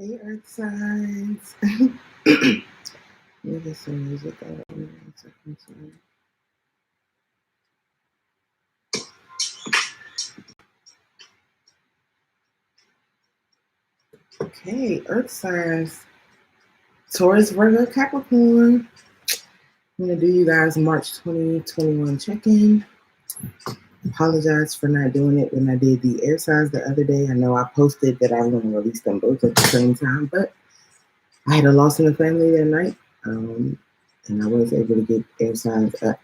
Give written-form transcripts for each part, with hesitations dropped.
Hey, Earth signs. Let me get some music out of here. Okay, Earth signs. Taurus, Virgo, Capricorn. I'm going to do you guys March 2021 check-in. Apologize for not doing it when I did the air signs the other day. I know I posted that I was going to release them both at the same time, but I had a loss in the family that night, and I was able to get air signs up.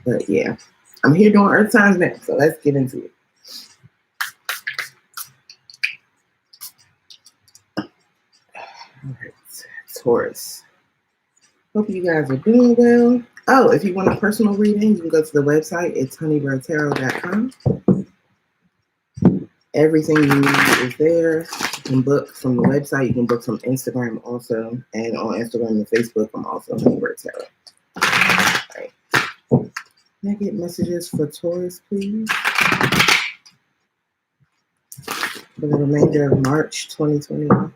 But yeah, I'm here doing Earth signs next, so let's get into it. All right, Taurus. Hope you guys are doing well. Oh, if you want a personal reading, you can go to the website. It's honeybirdtarot.com. Everything you need is there. You can book from the website. You can book from Instagram also. And on Instagram and Facebook, I'm also Honeybirdtarot. All right. Can I get messages for Taurus, please? For the remainder of March 2021.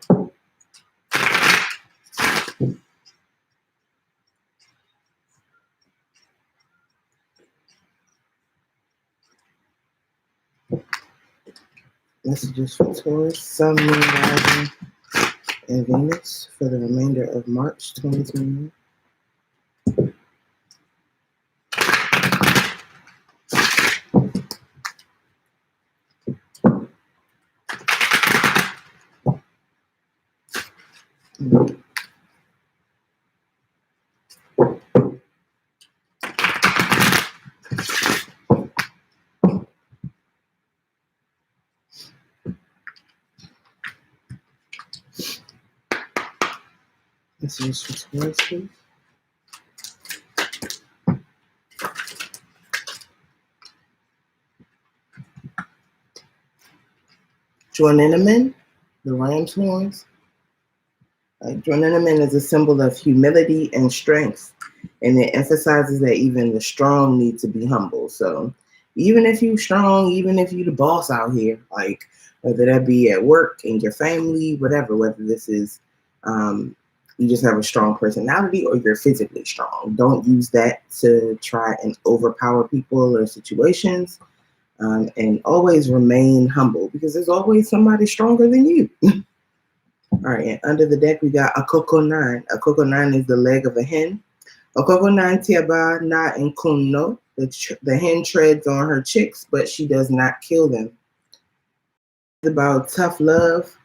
Messages for Taurus, Sun, Moon, Rising, and Venus for the remainder of March 2021. Messages for Taurus, please. Journeyman, the ram's horns. Journeyman is a symbol of humility and strength, and it emphasizes that even the strong need to be humble. So even if you're strong, even if you're the boss out here, like whether that be at work, in your family, whatever, whether this is you just have a strong personality or you're physically strong, don't use that to try and overpower people or situations. And always remain humble because there's always somebody stronger than you. All right, and under the deck we got a Coco 9. A Coco 9 is the leg of a hen. A Coco 9 tiaba na inkuno. The hen treads on her chicks, but she does not kill them. It's about tough love.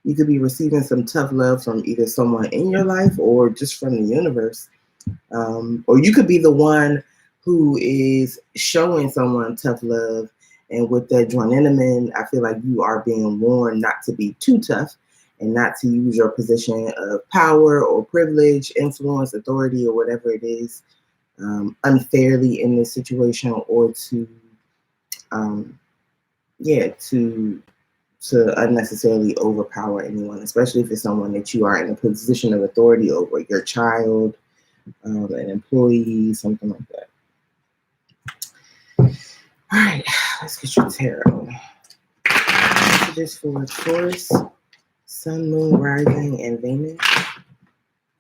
You could be receiving some tough love from either someone in your life or just from the universe. Or you could be the one who is showing someone tough love. And with that journeyman, I feel like you are being warned not to be too tough and not to use your position of power or privilege, influence, authority, or whatever it is unfairly in this situation, or to unnecessarily overpower anyone, especially if it's someone that you are in a position of authority over, your child, an employee, something like that. All right, let's get your tarot. Messages for Taurus, Sun, Moon, Rising, and Venus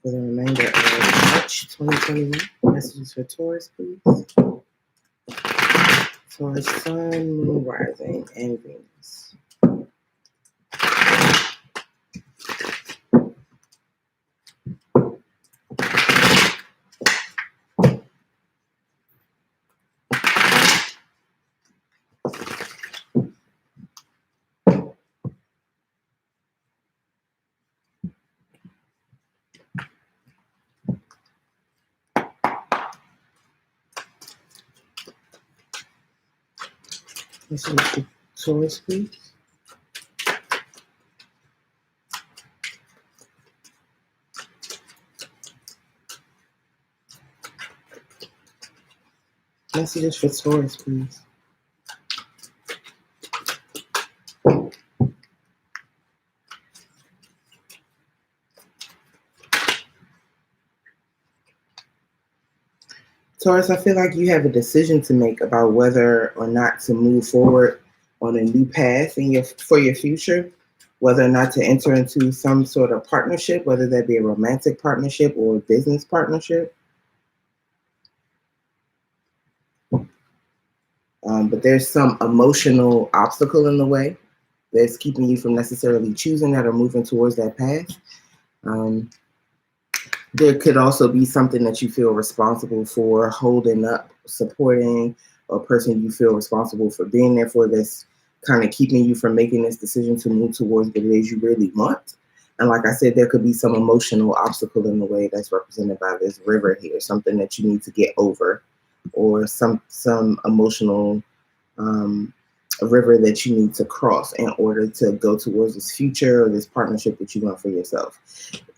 for the remainder of March 2021. Messages for Taurus, please. Taurus, Sun, Moon, Rising, and Venus. Messages for Taurus, please. Messages for Taurus, please. Taurus, I feel like you have a decision to make about whether or not to move forward on a new path for your future. whether or not to enter into some sort of partnership, whether that be a romantic partnership or a business partnership. But there's some emotional obstacle in the way that's keeping you from necessarily choosing that or moving towards that path. There could also be something that you feel responsible for holding up, supporting, a person you feel responsible for being there for that's kind of keeping you from making this decision to move towards what it is you really want. And like I said, there could be some emotional obstacle in the way that's represented by this river here, something that you need to get over, or some emotional a river that you need to cross in order to go towards this future or this partnership that you want for yourself.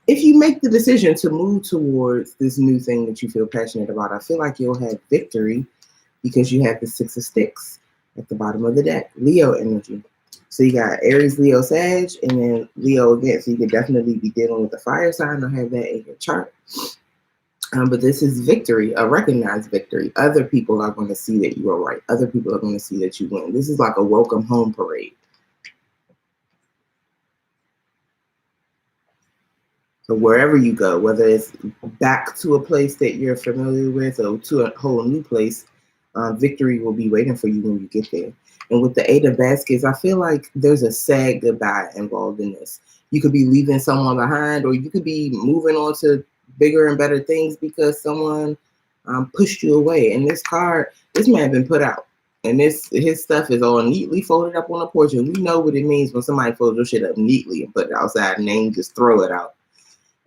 If you make the decision to move towards this new thing that you feel passionate about, I feel like you'll have victory because you have the Six of Sticks at the bottom of the deck, Leo energy. So you got Aries, Leo, Sag, and then Leo again. So you could definitely be dealing with the fire sign or have that in your chart. But this is victory, a recognized victory. Other people are going to see that you are right. Other people are going to see that you win. This is like a welcome home parade. So wherever you go, whether it's back to a place that you're familiar with or to a whole new place, victory will be waiting for you when you get there. And with the Eight of Baskets, I feel like there's a sad goodbye involved in this. You could be leaving someone behind, or you could be moving on to bigger and better things because someone pushed you away. And this card, this man been put out. And his stuff is all neatly folded up on a porch. And we know what it means when somebody folds your shit up neatly and put it outside and then just throw it out.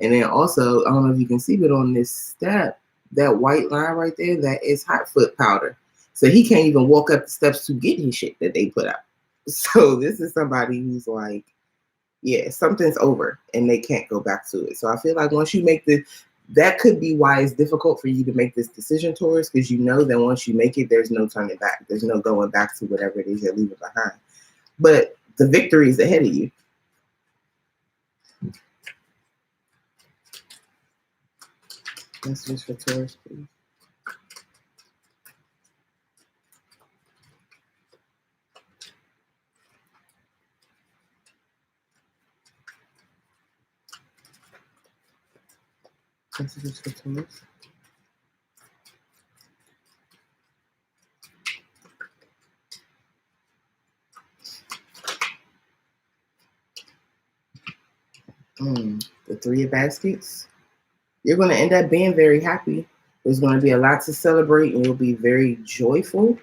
And then also, I don't know if you can see, but on this step, that white line right there, that is hot foot powder. So he can't even walk up the steps to get his shit that they put out. So this is somebody who's like, yeah, something's over and they can't go back to it. So I feel like once you make that could be why it's difficult for you to make this decision, Taurus, because you know that once you make it, there's no turning back. There's no going back to whatever it is you're leaving behind. But the victory is ahead of you. Messages for Taurus, please. Messages for Taurus. The Three of Baskets. You're going to end up being very happy. There's going to be a lot to celebrate and you'll be very joyful.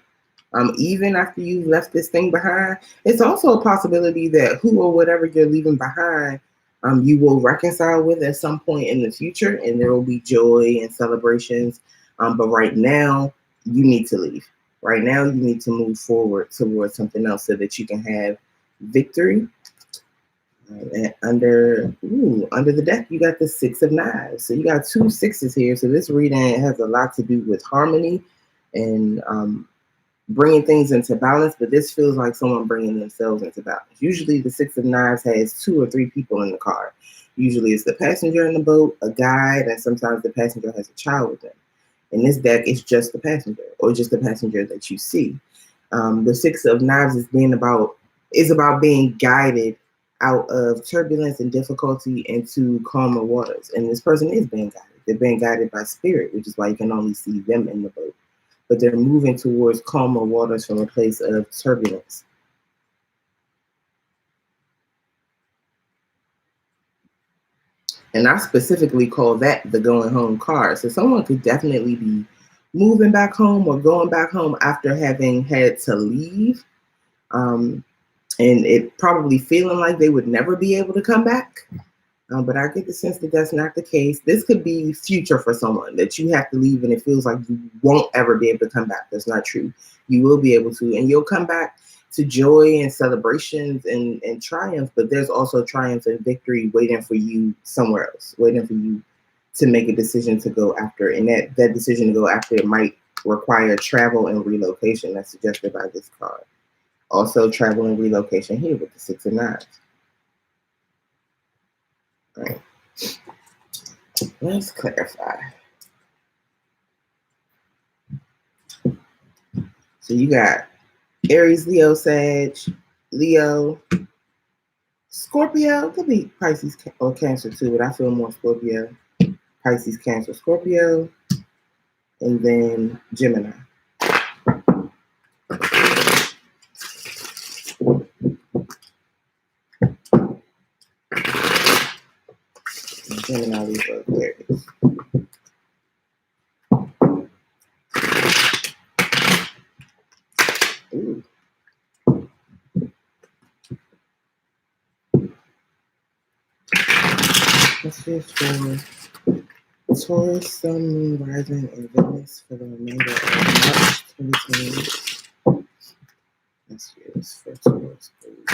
Even after you've left this thing behind, it's also a possibility that who or whatever you're leaving behind, you will reconcile with at some point in the future, and there will be joy and celebrations. But right now, you need to leave. Right now, you need to move forward towards something else so that you can have victory. And under the deck, you got the Six of Knives. So you got two sixes here. So this reading has a lot to do with harmony and bringing things into balance, but this feels like someone bringing themselves into balance. Usually the Six of Knives has 2 or 3 people in the car. Usually it's the passenger in the boat, a guide, and sometimes the passenger has a child with them. In this deck, it's just the passenger, or just the passenger that you see. The Six of Knives is about being guided out of turbulence and difficulty into calmer waters. And this person is being guided. They're being guided by spirit, which is why you can only see them in the boat. But they're moving towards calmer waters from a place of turbulence. And I specifically call that the going home card. So someone could definitely be moving back home or going back home after having had to leave. And it probably feeling like they would never be able to come back. But I get the sense that that's not the case. This could be future for someone, that you have to leave and it feels like you won't ever be able to come back. That's not true. You will be able to, and you'll come back to joy and celebrations and triumph, but there's also triumph and victory waiting for you somewhere else, waiting for you to make a decision to go after. And that decision to go after it might require travel and relocation. That's suggested by this card. Also travel and relocation here with the Six of Knives. All right. Let's clarify. So you got Aries, Leo, Sag, Leo, Scorpio, could be Pisces or Cancer too, but I feel more Scorpio. Pisces, Cancer, Scorpio, and then Gemini. Gemini, Libra, Aquarius. Ooh. What's this for Taurus, Sun, Moon, Rising, and Venus for the remainder of March 2020? Let's see this for Taurus, please.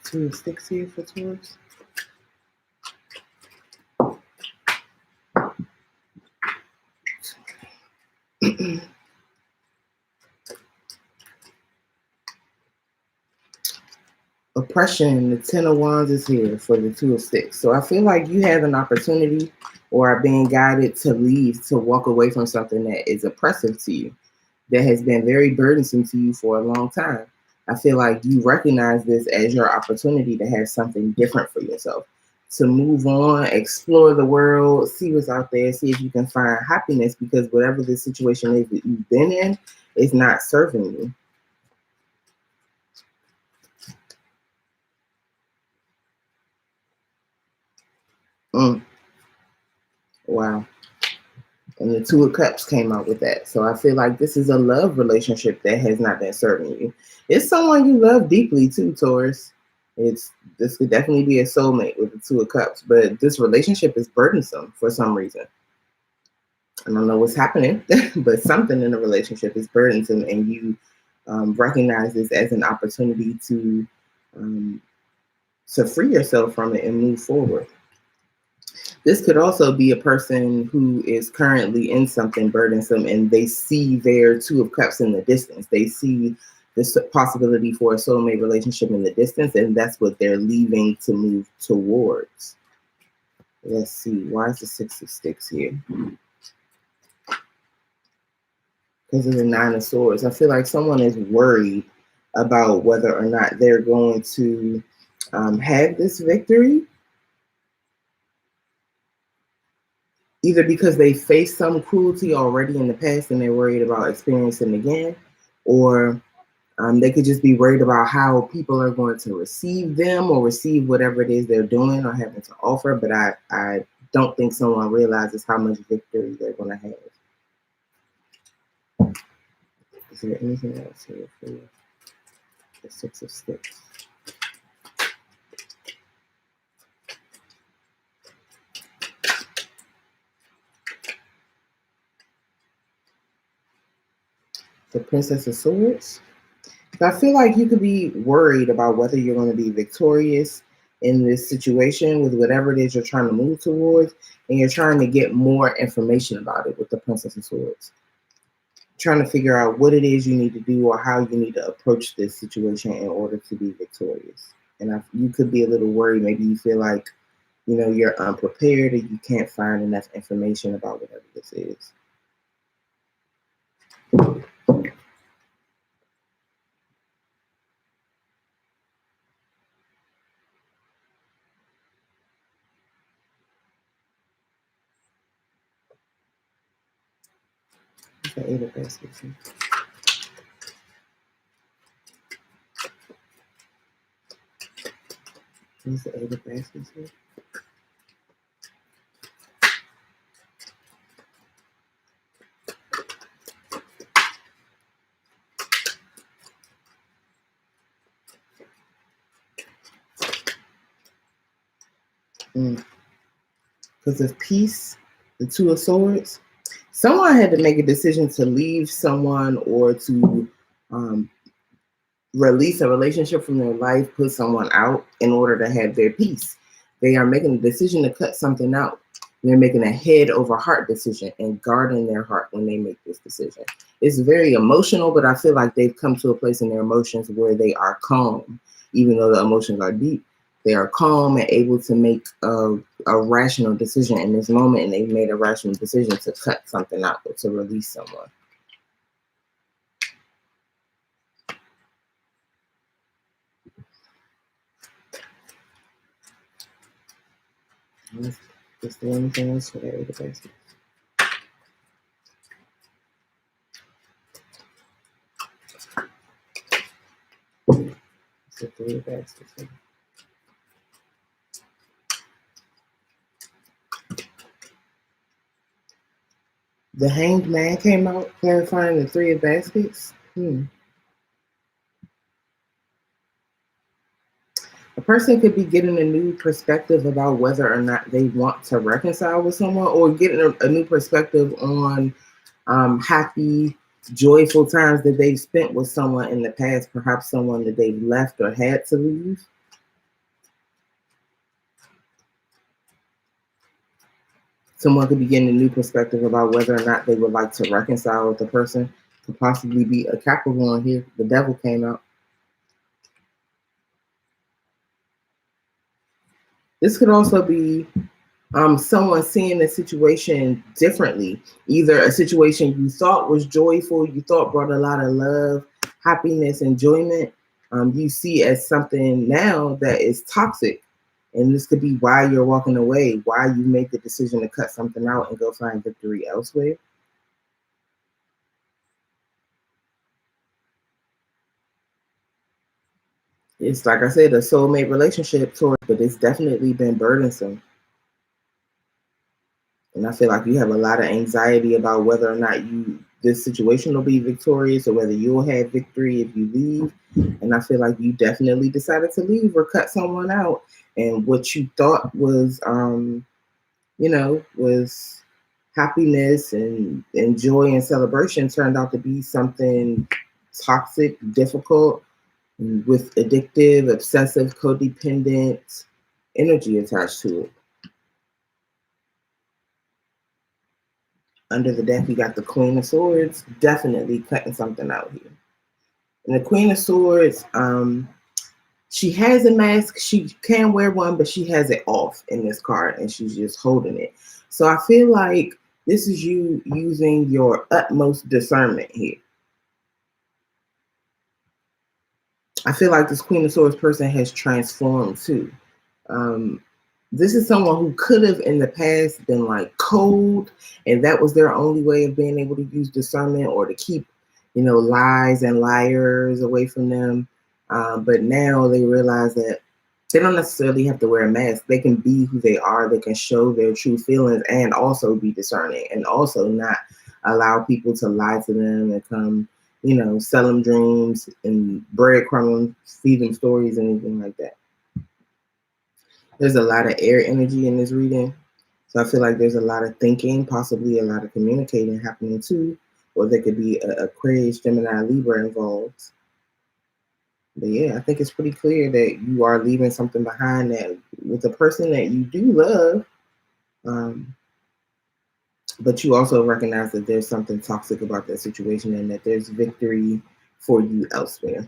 Two of Sticks here for Taurus. Oppression, the Ten of Wands is here for the Two of Sticks. So I feel like you have an opportunity or are being guided to leave, to walk away from something that is oppressive to you, that has been very burdensome to you for a long time. I feel like you recognize this as your opportunity to have something different for yourself, to move on, explore the world, see what's out there, see if you can find happiness, because whatever the situation is that you've been in is not serving you. Wow. And the Two of Cups came out with that. So I feel like this is a love relationship that has not been serving you. It's someone you love deeply too, Taurus. This could definitely be a soulmate with the Two of Cups, but this relationship is burdensome for some reason. I don't know what's happening, but something in the relationship is burdensome, and you recognize this as an opportunity to free yourself from it and move forward. This could also be a person who is currently in something burdensome, and they see their Two of Cups in the distance. They see this possibility for a soulmate relationship in the distance, and that's what they're leaving to move towards. Let's see. Why is the Six of Sticks here? Because of the Nine of Swords. I feel like someone is worried about whether or not they're going to have this victory, either because they faced some cruelty already in the past and they're worried about experiencing it again, or they could just be worried about how people are going to receive them or receive whatever it is they're doing or having to offer. But I don't think someone realizes how much victory they're going to have. Is there anything else here for you? The Six of Sticks. The Princess of Swords. I feel like you could be worried about whether you're going to be victorious in this situation with whatever it is you're trying to move towards, and you're trying to get more information about it with the Princess of Swords. Trying to figure out what it is you need to do or how you need to approach this situation in order to be victorious. And you could be a little worried. Maybe you feel like, you're unprepared or you can't find enough information about whatever this is. The Eight of Baskets. Where's the Eight of Baskets here? Because of Peace, the Two of Swords. Someone had to make a decision to leave someone or to release a relationship from their life, put someone out in order to have their peace. They are making a decision to cut something out. They're making a head over heart decision and guarding their heart when they make this decision. It's very emotional, but I feel like they've come to a place in their emotions where they are calm, even though the emotions are deep. They are calm and able to make a rational decision in this moment, and they've made a rational decision to cut something out or to release someone. Is there anything else for that? It's the Three of Baskets. The Hanged Man came out clarifying the Three of Baskets. A person could be getting a new perspective about whether or not they want to reconcile with someone, or getting a new perspective on happy, joyful times that they've spent with someone in the past, perhaps someone that they've left or had to leave. Someone could be getting a new perspective about whether or not they would like to reconcile with the person. Could possibly be a Capricorn here. The Devil came out. This could also be someone seeing the situation differently. Either a situation you thought was joyful, you thought brought a lot of love, happiness, enjoyment, you see as something now that is toxic. And this could be why you're walking away, why you make the decision to cut something out and go find victory elsewhere. It's like I said, a soulmate relationship, but it's definitely been burdensome. And I feel like you have a lot of anxiety about whether or not this situation will be victorious or whether you'll have victory if you leave. And I feel like you definitely decided to leave or cut someone out. And what you thought was, was happiness and joy and celebration turned out to be something toxic, difficult, with addictive, obsessive, codependent energy attached to it. Under the deck, you got the Queen of Swords, definitely cutting something out here. And the Queen of Swords, she has a mask. She can wear one, but she has it off in this card, and she's just holding it. So I feel like this is you using your utmost discernment here. I feel like this Queen of Swords person has transformed too. This is someone who could have in the past been like cold, and that was their only way of being able to use discernment or to keep, lies and liars away from them. But now they realize that they don't necessarily have to wear a mask. They can be who they are. They can show their true feelings and also be discerning, and also not allow people to lie to them and come, sell them dreams and breadcrumbs, feed them stories, anything like that. There's a lot of air energy in this reading. So I feel like there's a lot of thinking, possibly a lot of communicating happening too. Or there could be a Aquarius, Gemini, Libra involved. But yeah, I think it's pretty clear that you are leaving something behind that with a person that you do love. But you also recognize that there's something toxic about that situation and that there's victory for you elsewhere.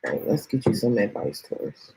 All right, let's get you some advice, Taurus.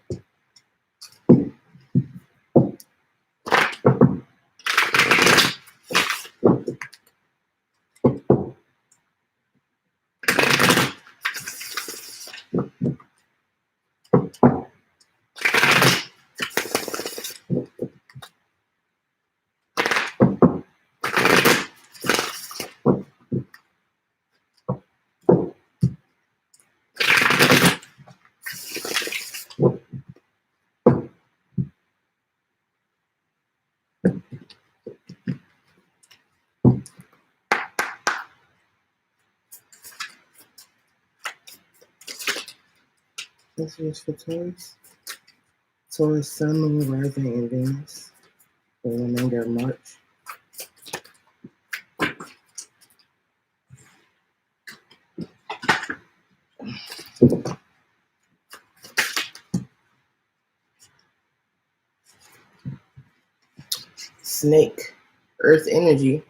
This is for Taurus. Taurus, Sun, Moon, Rising, and Venus for the remainder of March. snake, earth energy.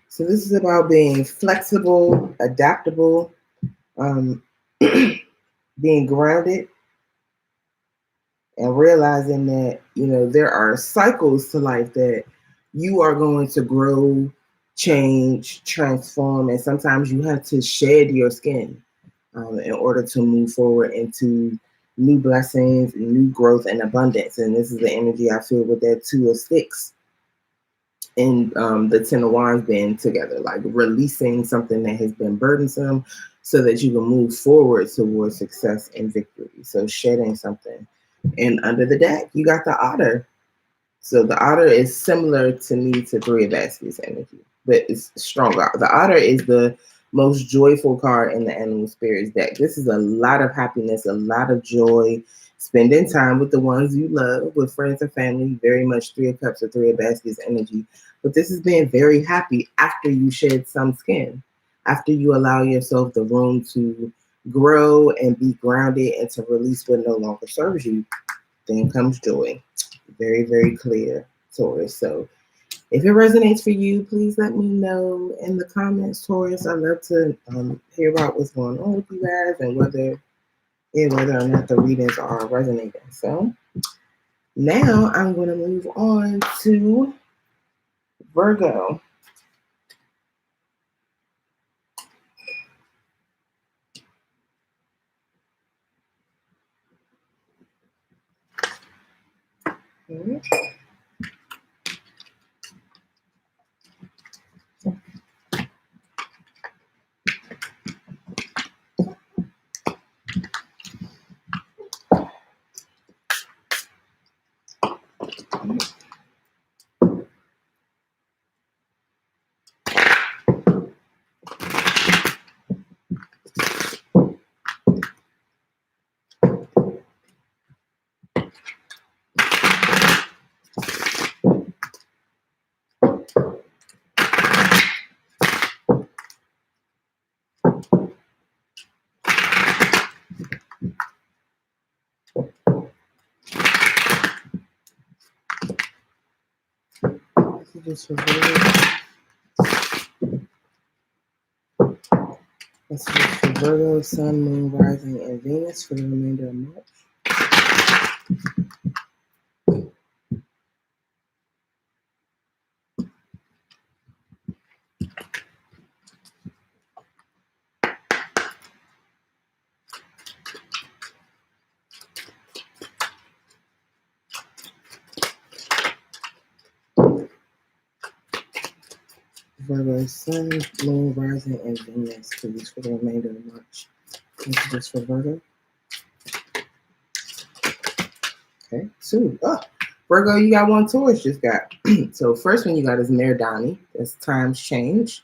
So this is about being flexible, adaptable, being grounded, and realizing that, there are cycles to life that you are going to grow, change, transform, and sometimes you have to shed your skin in order to move forward into new blessings, new growth, and abundance. And this is the energy I feel with that Two of Sticks and the Ten of Wands being together, like releasing something that has been burdensome so that you can move forward towards success and victory. So shedding something. And under the deck, you got the Otter. So the Otter is similar to me to Three of Baskets energy, but it's stronger. The Otter is the most joyful card in the Animal Spirits deck. This is a lot of happiness, a lot of joy, spending time with the ones you love, with friends and family, very much Three of Cups or Three of Baskets energy. But this is being very happy after you shed some skin, after you allow yourself the room to grow and be grounded and to release what no longer serves you. Then comes joy. Very, very clear, Taurus. So if it resonates for you, please let me know in the comments, Taurus. I'd love to hear about what's going on with you guys and whether or not the readings are resonating. So now I'm going to move on to Virgo. Okay. This is for Virgo, Sun, Moon, Rising, and Venus for the remainder of March. Virgo, Sun, Moon, Rising, and Venus, please, for the remainder of March. Messages for Virgo. Okay, two. Oh, Virgo, you got one. Taurus just got. So first one you got is Mayor Donnie. As times change.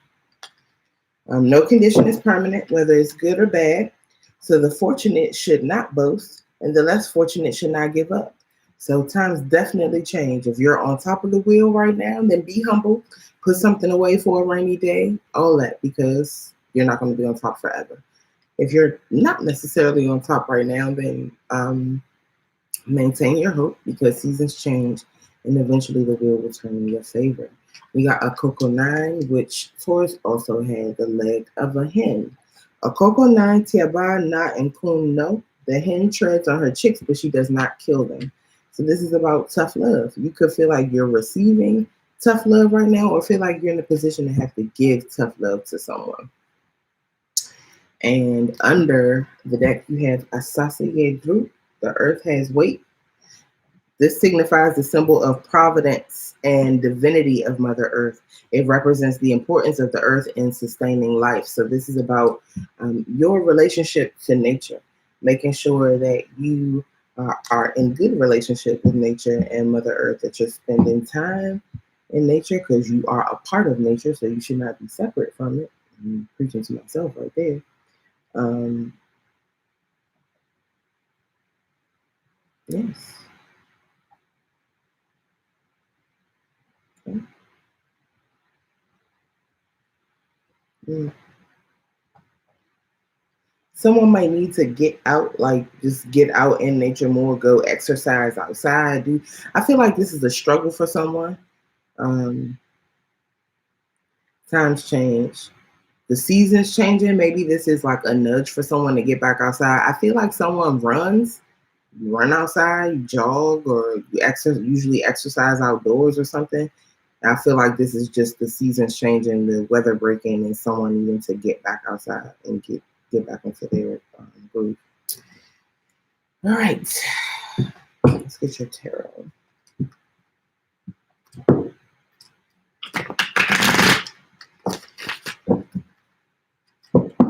No condition is permanent, whether it's good or bad. So the fortunate should not boast, and the less fortunate should not give up. So times definitely change. If you're on top of the wheel right now, then be humble. Put something away for a rainy day. All that, because you're not going to be on top forever. If you're not necessarily on top right now, then maintain your hope, because seasons change and eventually the wheel will turn in your favor. We got a Coco 9, which Taurus also had the leg of a hen. A Coco 9, Tiaba, Na, and Kun no. The hen treads on her chicks, but she does not kill them. So this is about tough love. You could feel like you're receiving tough love right now, or feel like you're in a position to have to give tough love to someone. And under the deck, you have Asase Group. The earth has weight. This signifies the symbol of providence and divinity of Mother Earth. It represents the importance of the earth in sustaining life. So this is about your relationship to nature, making sure that you are in good relationship with nature and Mother Earth, that you're spending time in nature because you are a part of nature, so you should not be separate from it. I'm preaching to myself right there. Yes. Okay. Someone might need to get out, like just get out in nature more, go exercise outside. I feel like this is a struggle for someone. Times change. The seasons changing. Maybe this is like a nudge for someone to get back outside. I feel like someone runs. You run outside, you jog, or you usually exercise outdoors or something. I feel like this is just the seasons changing, the weather breaking, and someone needing to get back outside and get back into their groove. All right, let's get your tarot.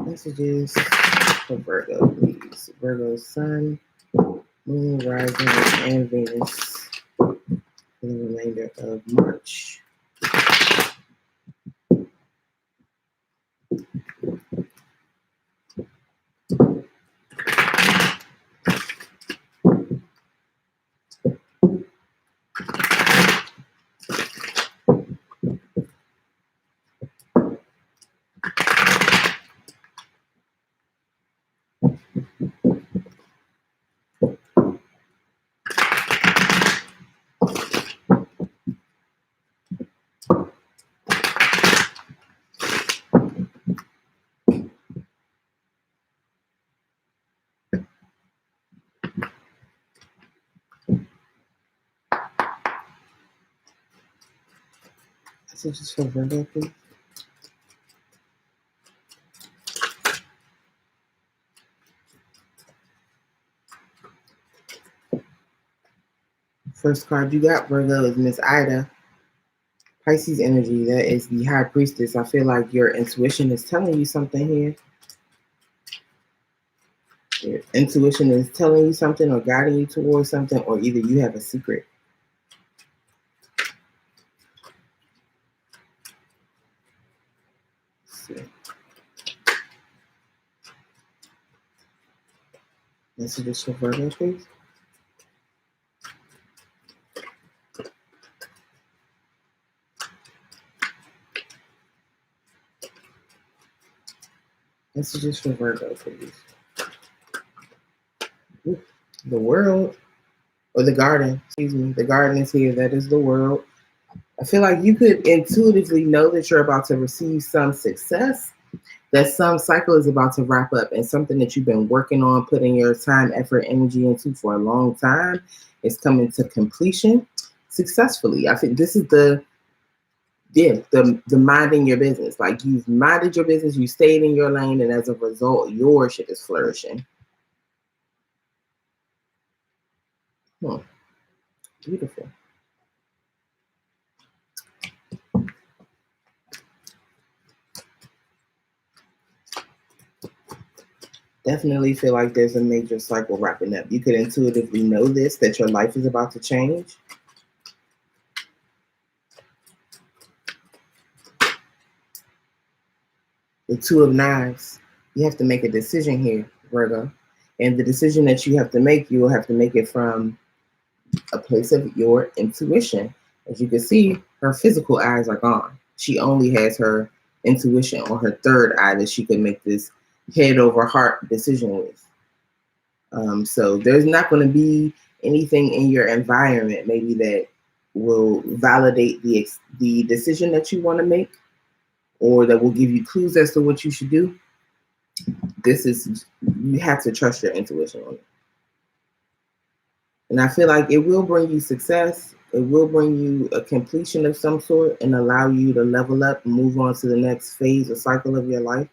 Messages for Virgo, please. Virgo Sun, Moon, Rising, and Venus for the remainder of March. Messages for Virgo, please. First card you got, Virgo, is Miss Ida. Pisces energy, that is the High Priestess. I feel like your intuition is telling you something here. Your intuition is telling you something or guiding you towards something, or either you have a secret. Let's see. Messages for Virgo, please. Messages for Virgo, please. Ooh, the world, or the garden, excuse me. The garden is here. That is the world. I feel like you could intuitively know that you're about to receive some success, that some cycle is about to wrap up, and something that you've been working on, putting your time, effort, energy into for a long time is coming to completion successfully. I think this is the minding your business. Like, you've minded your business, you stayed in your lane, and as a result, your shit is flourishing. Beautiful. Definitely feel like there's a major cycle wrapping up. You could intuitively know this, that your life is about to change. The Two of Knives. You have to make a decision here, Virgo. And the decision that you have to make, you will have to make it from a place of your intuition. As you can see, her physical eyes are gone. She only has her intuition, or her third eye, that she can make this head over heart decision with. So there's not going to be anything in your environment maybe that will validate the decision that you want to make, or that will give you clues as to what you should do. You have to trust your intuition on it. And I feel like it will bring you success. It will bring you a completion of some sort and allow you to level up and move on to the next phase or cycle of your life.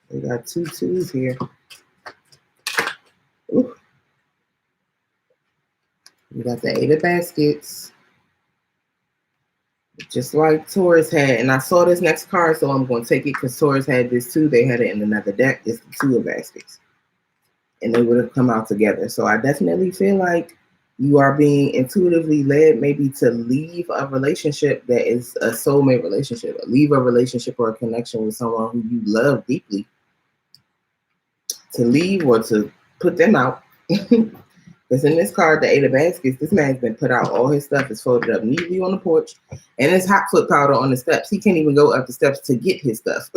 We got 2 2s here. Ooh. We got the 8 of baskets. Just like Taurus had. And I saw this next card, so I'm going to take it because Taurus had this too. They had it in another deck. It's the 2 of baskets. And they would have come out together. So I definitely feel like you are being intuitively led maybe to leave a relationship that is a soulmate relationship. Leave a relationship or a connection with someone who you love deeply. To leave or to put them out. Because in this card, the 8 of baskets, this man's been put out. All his stuff is folded up neatly on the porch. And there's hot foot powder on the steps. He can't even go up the steps to get his stuff.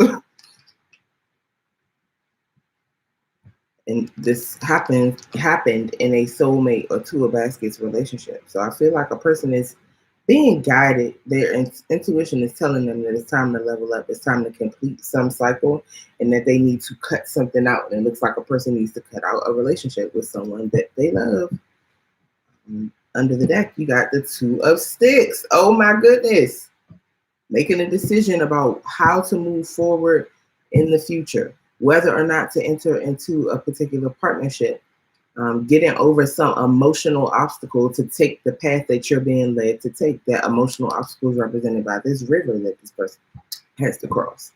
And this happened in a soulmate or two of baskets relationship. So I feel like a person is being guided. Their intuition is telling them that it's time to level up. It's time to complete some cycle, and that they need to cut something out. And it looks like a person needs to cut out a relationship with someone that they love. Under the deck, you got the Two of Sticks. Oh my goodness. Making a decision about how to move forward in the future, whether or not to enter into a particular partnership, getting over some emotional obstacle to take the path that you're being led to take. That emotional obstacle is represented by this river that this person has to cross.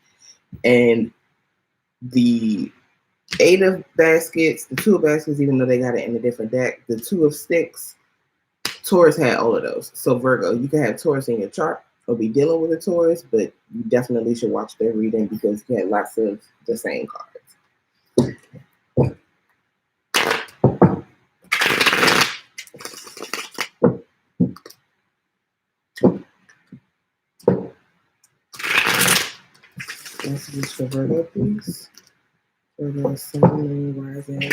And the Eight of Baskets, the Two of Baskets, even though they got it in a different deck, the Two of Sticks, Taurus had all of those. So Virgo, you can have Taurus in your chart or be dealing with a Taurus, but you definitely should watch their reading because you had lots of the same cards. Messages for Virgo, please. Virgo, Sun, Moon, Rising,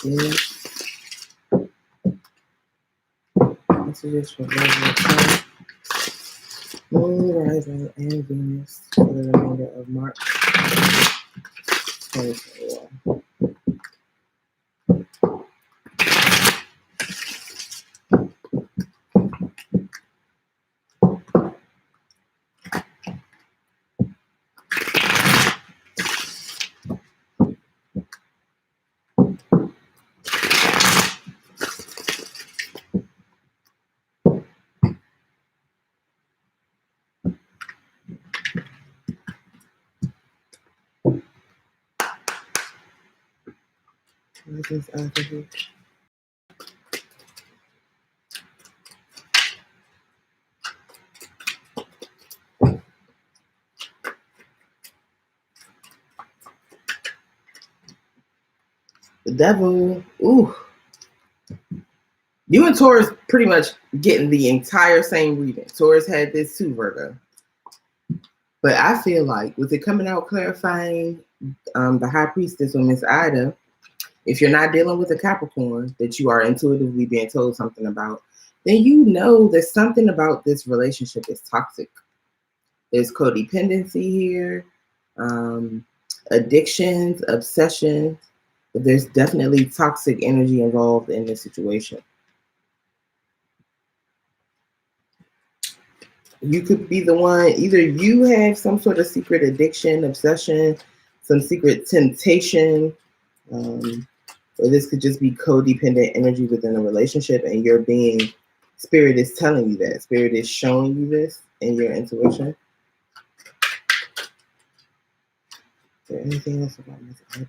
Venus. Messages for Virgo, Sun, Moon, Rising, and Venus for the remainder of March 2021. What is alphabet? The Devil. Ooh. You and Taurus pretty much getting the entire same reading. Taurus had this too, Virgo. But I feel like with it coming out clarifying the High Priestess or Miss Ida, if you're not dealing with a Capricorn that you are intuitively being told something about, then you know that something about this relationship is toxic. There's codependency here, addictions, obsessions. But there's definitely toxic energy involved in this situation. You could be the one, either you have some sort of secret addiction, obsession, some secret temptation, or this could just be codependent energy within a relationship, and your being, Spirit is telling you that. Spirit is showing you this in your intuition. Is there anything else about Miss Ida?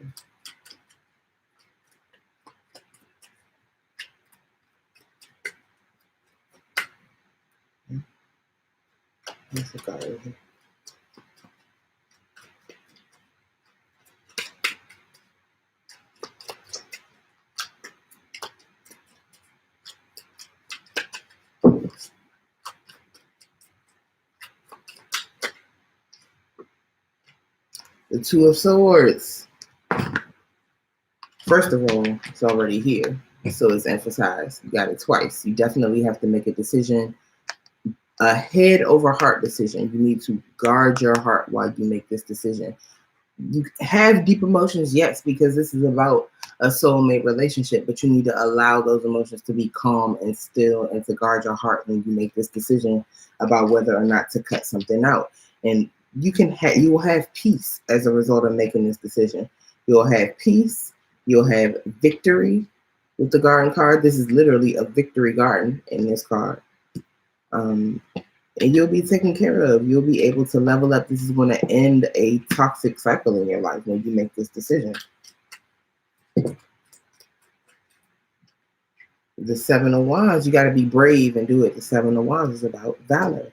What's the card over here? The Two of Swords. First of all, it's already here, so it's emphasized. You got it twice. You definitely have to make a decision, a head over heart decision. You need to guard your heart while you make this decision. You have deep emotions, yes, because this is about a soulmate relationship, but you need to allow those emotions to be calm and still, and to guard your heart when you make this decision about whether or not to cut something out. And you will have peace as a result of making this decision. You'll have peace. You'll have victory with the garden card. This is literally a victory garden in this card. And you'll be taken care of. You'll be able to level up. This is going to end a toxic cycle in your life when you make this decision. The Seven of Wands, you got to be brave and do it. The Seven of Wands is about valor.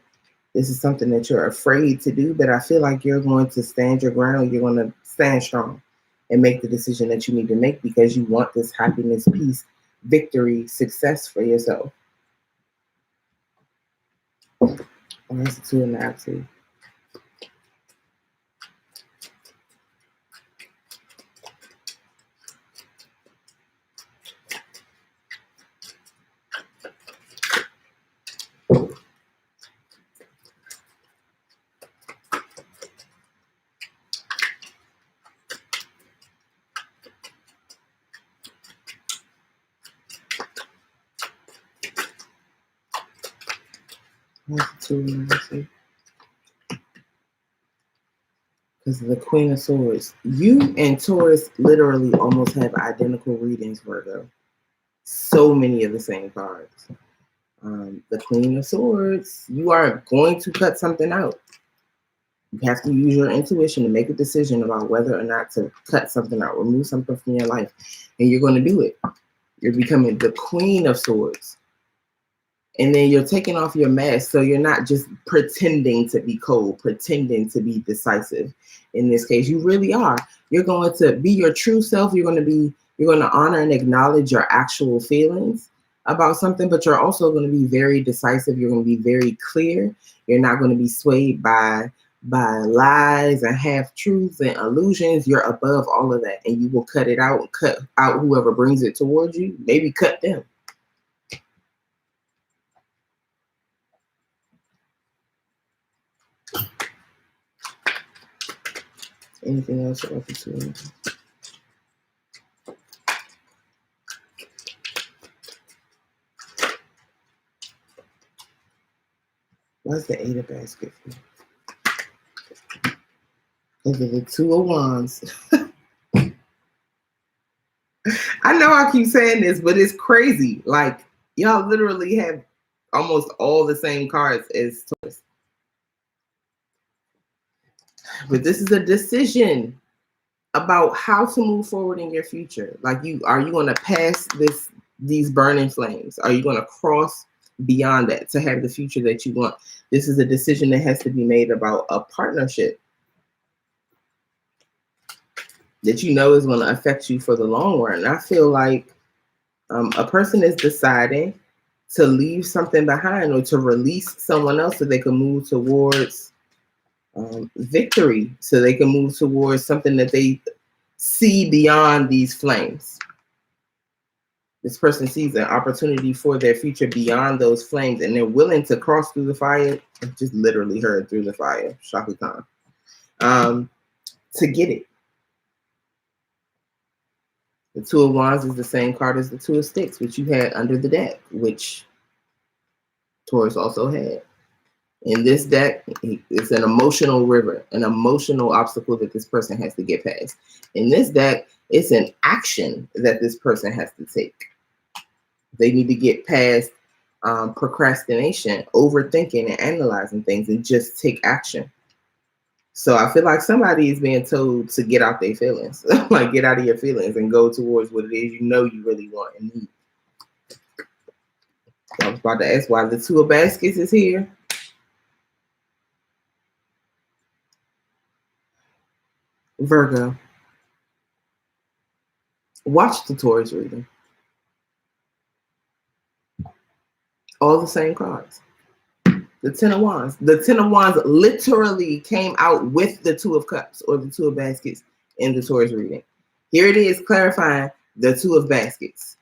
This is something that you're afraid to do, but I feel like you're going to stand your ground. You're going to stand strong and make the decision that you need to make because you want this happiness, peace, victory, success for yourself. Oh, that's a Two in the Absolute. Because the Queen of Swords. You and Taurus literally almost have identical readings, Virgo. So many of the same cards. The Queen of Swords, you are going to cut something out. You have to use your intuition to make a decision about whether or not to cut something out, remove something from your life, and you're going to do it. You're becoming the Queen of Swords. And then you're taking off your mask, so you're not just pretending to be cold, pretending to be decisive. In this case, you really are. You're going to be your true self. You're going to honor and acknowledge your actual feelings about something, but you're also going to be very decisive. You're going to be very clear. You're not going to be swayed by lies and half truths and illusions. You're above all of that, and you will cut it out and cut out whoever brings it towards you. Maybe cut them. Anything else you're open to? What's the 8 of baskets? Look at the 2 of wands. I know I keep saying this, but it's crazy. Like, y'all literally have almost all the same cards as Taurus. But this is a decision about how to move forward in your future. Like, are you going to pass these burning flames? Are you going to cross beyond that to have the future that you want? This is a decision that has to be made about a partnership that you know is going to affect you for the long run. I feel like a person is deciding to leave something behind or to release someone else so they can move towards victory, so they can move towards something that they see beyond these flames. This person sees an opportunity for their future beyond those flames, and they're willing to cross through the fire. I just literally heard through the fire, Shaka Khan, to get it. The 2 of Wands is the same card as the 2 of Sticks, which you had under the deck, which Taurus also had. In this deck, it's an emotional river, an emotional obstacle that this person has to get past. In this deck, it's an action that this person has to take. They need to get past procrastination, overthinking, and analyzing things, and just take action. So I feel like somebody is being told to get out their feelings, like get out of your feelings and go towards what it is you know you really want and need. I was about to ask why the 2 of baskets is here. Virgo, watch the Taurus reading. All the same cards. The 10 of Wands. The 10 of Wands literally came out with the 2 of Cups or the 2 of baskets in the Taurus reading. Here it is clarifying the 2 of baskets.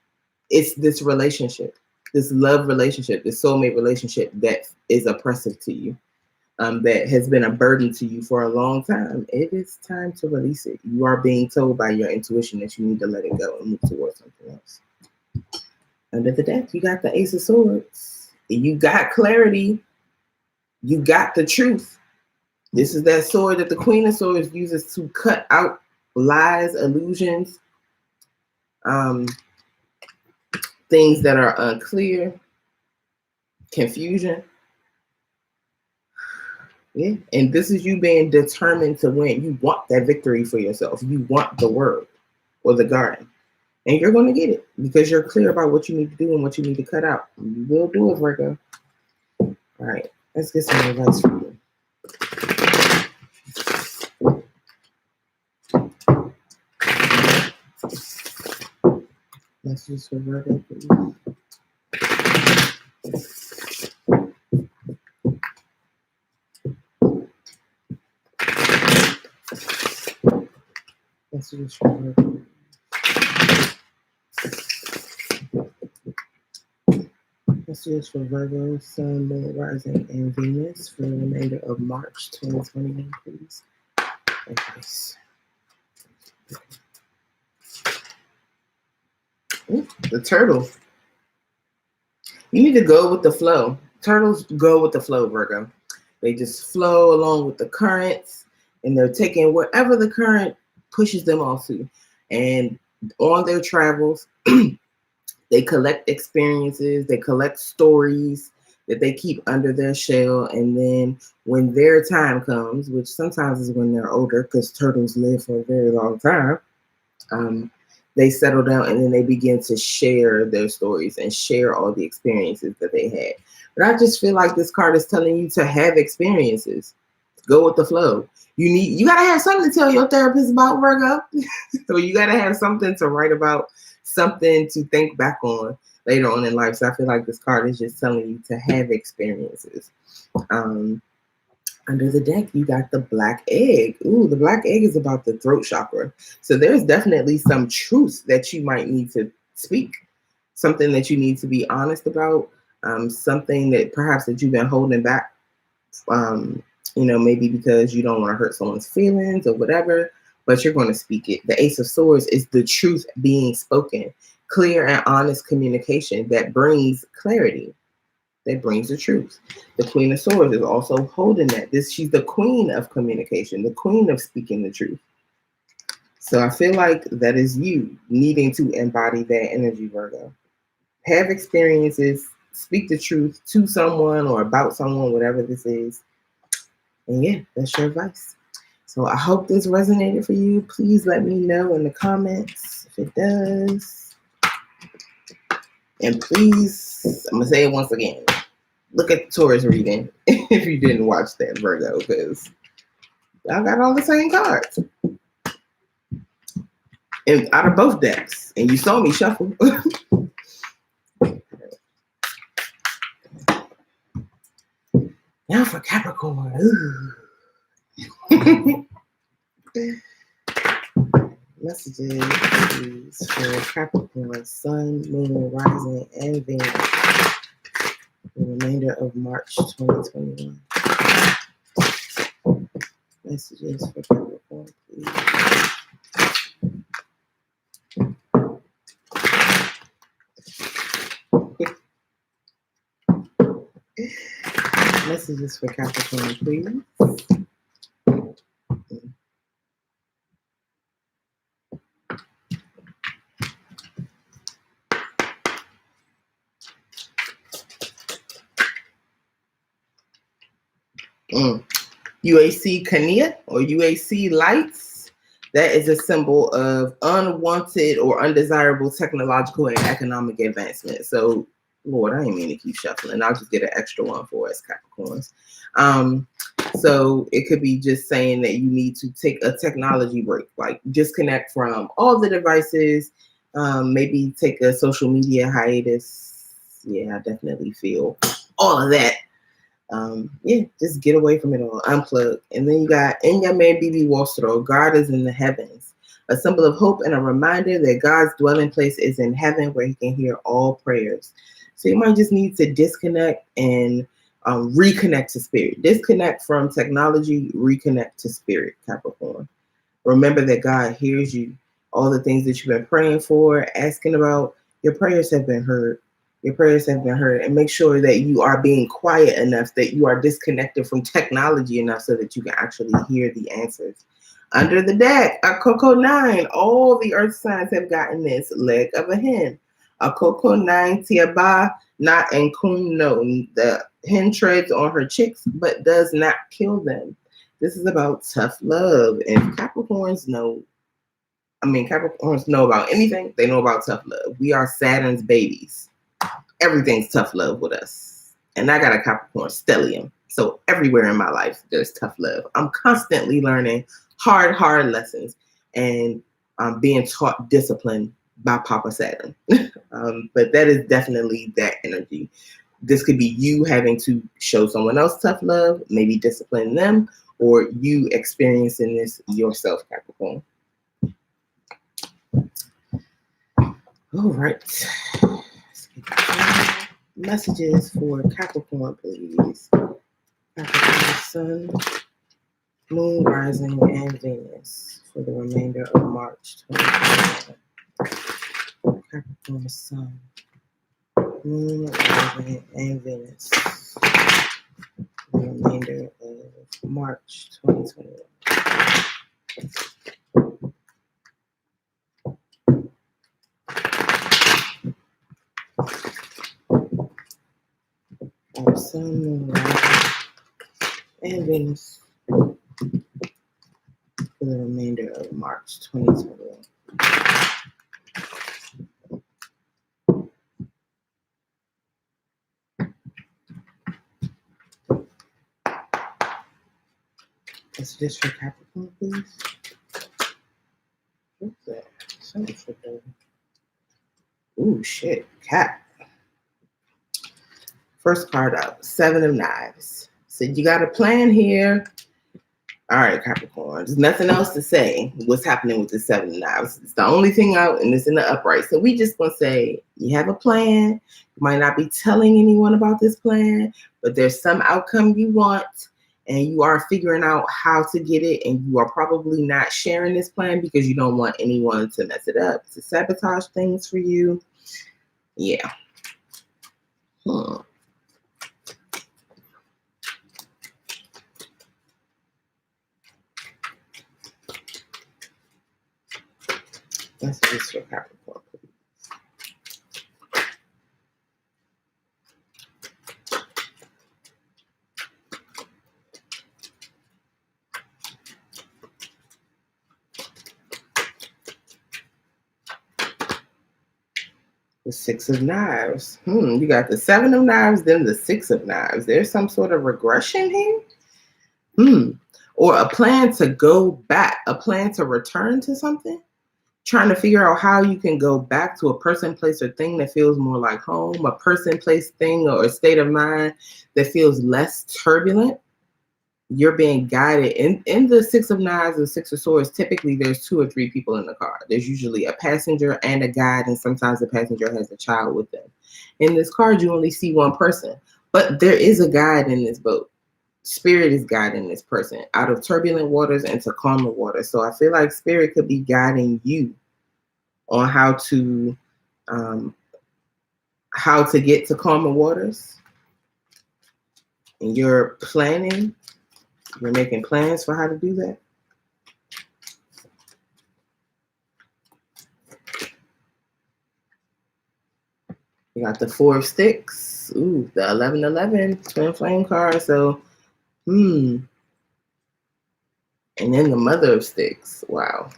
It's this relationship, this love relationship, this soulmate relationship that is oppressive to you, that has been a burden to you for a long time. It is time to release it. You are being told by your intuition that you need to let it go and move towards something else. Under the deck, you got the Ace of Swords. You got clarity. You got the truth. This is that sword that the Queen of Swords uses to cut out lies, illusions, things that are unclear, confusion. Yeah, and this is you being determined to win. You want that victory for yourself. You want the world or the garden. And you're going to get it because you're clear about what you need to do and what you need to cut out. You will do it, Virgo. All right, let's get some advice from you. Messages for Virgo, please. Messages for Virgo. Messages for Virgo, Sun, Moon, Rising, and Venus for the remainder of March 2021, please. Advice. Ooh, the Turtle. You need to go with the flow. turtles go with the flow, Virgo. They just flow along with the currents, and they're taking wherever the current pushes them off to. And on their travels, they collect experiences, they collect stories that they keep under their shell. And then when their time comes, which sometimes is when they're older, because turtles live for a very long time, they settle down and then they begin to share their stories and share all the experiences that they had. But I just feel like this card is telling you to have experiences. Go with the flow. You gotta have something to tell your therapist about, Virgo. So you gotta have something to write about, something to think back on later on in life. So I feel like this card is just telling you to have experiences. Under the deck, you got the black egg. Ooh, the black egg is about the throat chakra. So there's definitely some truth that you might need to speak, something that you need to be honest about, something that perhaps that you've been holding back, maybe because you don't want to hurt someone's feelings or whatever, but you're going to speak it. The Ace of Swords is the truth being spoken, clear and honest communication that brings clarity. That brings the truth. The Queen of Swords is also holding that. She's the queen of communication, the queen of speaking the truth. So I feel like that is you needing to embody that energy, Virgo. Have experiences, speak the truth to someone or about someone, whatever this is. And yeah, that's your advice. So I hope this resonated for you. Please let me know in the comments if it does. And please, I'm going to say it once again. Look at the Taurus reading if you didn't watch that, Virgo, because I got all the same cards. And out of both decks. And you saw me shuffle. Now for Capricorn. Messages please for Capricorn, Sun, Moon, Rising, and Venus. The remainder of March 2021. Messages for Capricorn, please. Messages for Capricorn, please. UAC Kania or UAC lights. That is a symbol of unwanted or undesirable technological and economic advancement. So, Lord, I didn't mean to keep shuffling. I'll just get an extra one for us Capricorns. So it could be just saying that you need to take a technology break, like disconnect from all the devices, maybe take a social media hiatus. Yeah, I definitely feel all of that. Just get away from it all, unplug. And then you got Enyame Bibi Wostro, God is in the heavens, a symbol of hope and a reminder that God's dwelling place is in heaven where he can hear all prayers. So you might just need to disconnect and reconnect to spirit. Disconnect from technology, reconnect to spirit, Capricorn. Remember that God hears you. All the things that you've been praying for, asking about, your prayers have been heard. Your prayers have been heard. And make sure that you are being quiet enough, that you are disconnected from technology enough so that you can actually hear the answers. Under the deck, a Coco 9. All the earth signs have gotten this. Leg of a hen. A Coco 9 Tiaba, not and Kun no. The hen treads on her chicks, but does not kill them. This is about tough love. And Capricorns know about anything. They know about tough love. We are Saturn's babies. Everything's tough love with us. And I got a Capricorn stellium. So everywhere in my life, there's tough love. I'm constantly learning hard lessons and being taught discipline by Papa Saturn. But that is definitely that energy. This could be you having to show someone else tough love, maybe discipline them, or you experiencing this yourself, Capricorn. All right. Messages for Capricorn, please. Capricorn, Sun, Moon, Rising, and Venus for the remainder of March 2021. Capricorn, Sun, Moon, Rising, and Venus The remainder of March 2021. Our Sun, Moon, Rising, and Venus for the remainder of March 2021. Is this for Capricorn, please? What's that? Something for the... Ooh, shit. Cap. First card up. 7 of Knives. So you got a plan here. All right, Capricorn. There's nothing else to say. What's happening with the 7 of Knives? It's the only thing out, and it's in the upright. So we just gonna say you have a plan. You might not be telling anyone about this plan, but there's some outcome you want, and you are figuring out how to get it, and you are probably not sharing this plan because you don't want anyone to mess it up, to sabotage things for you. Yeah. That's just for Capricorn. The 6 of Knives. You got the 7 of Knives, then the 6 of Knives. There's some sort of regression here. Or a plan to go back, a plan to return to something. Trying to figure out how you can go back to a person, place, or thing that feels more like home, a person, place, thing, or a state of mind that feels less turbulent. You're being guided. In the 6 of Knives or 6 of Swords, typically there's 2 or 3 people in the car. There's usually a passenger and a guide, and sometimes the passenger has a child with them. In this card, you only see one person, but there is a guide in this boat. Spirit is guiding this person out of turbulent waters into calmer waters. So I feel like Spirit could be guiding you on how to get to calmer waters. And you're planning, you're making plans for how to do that. You got the 4 of Sticks. Ooh, the 11-11 twin flame card. So and then the Mother of Sticks. Wow.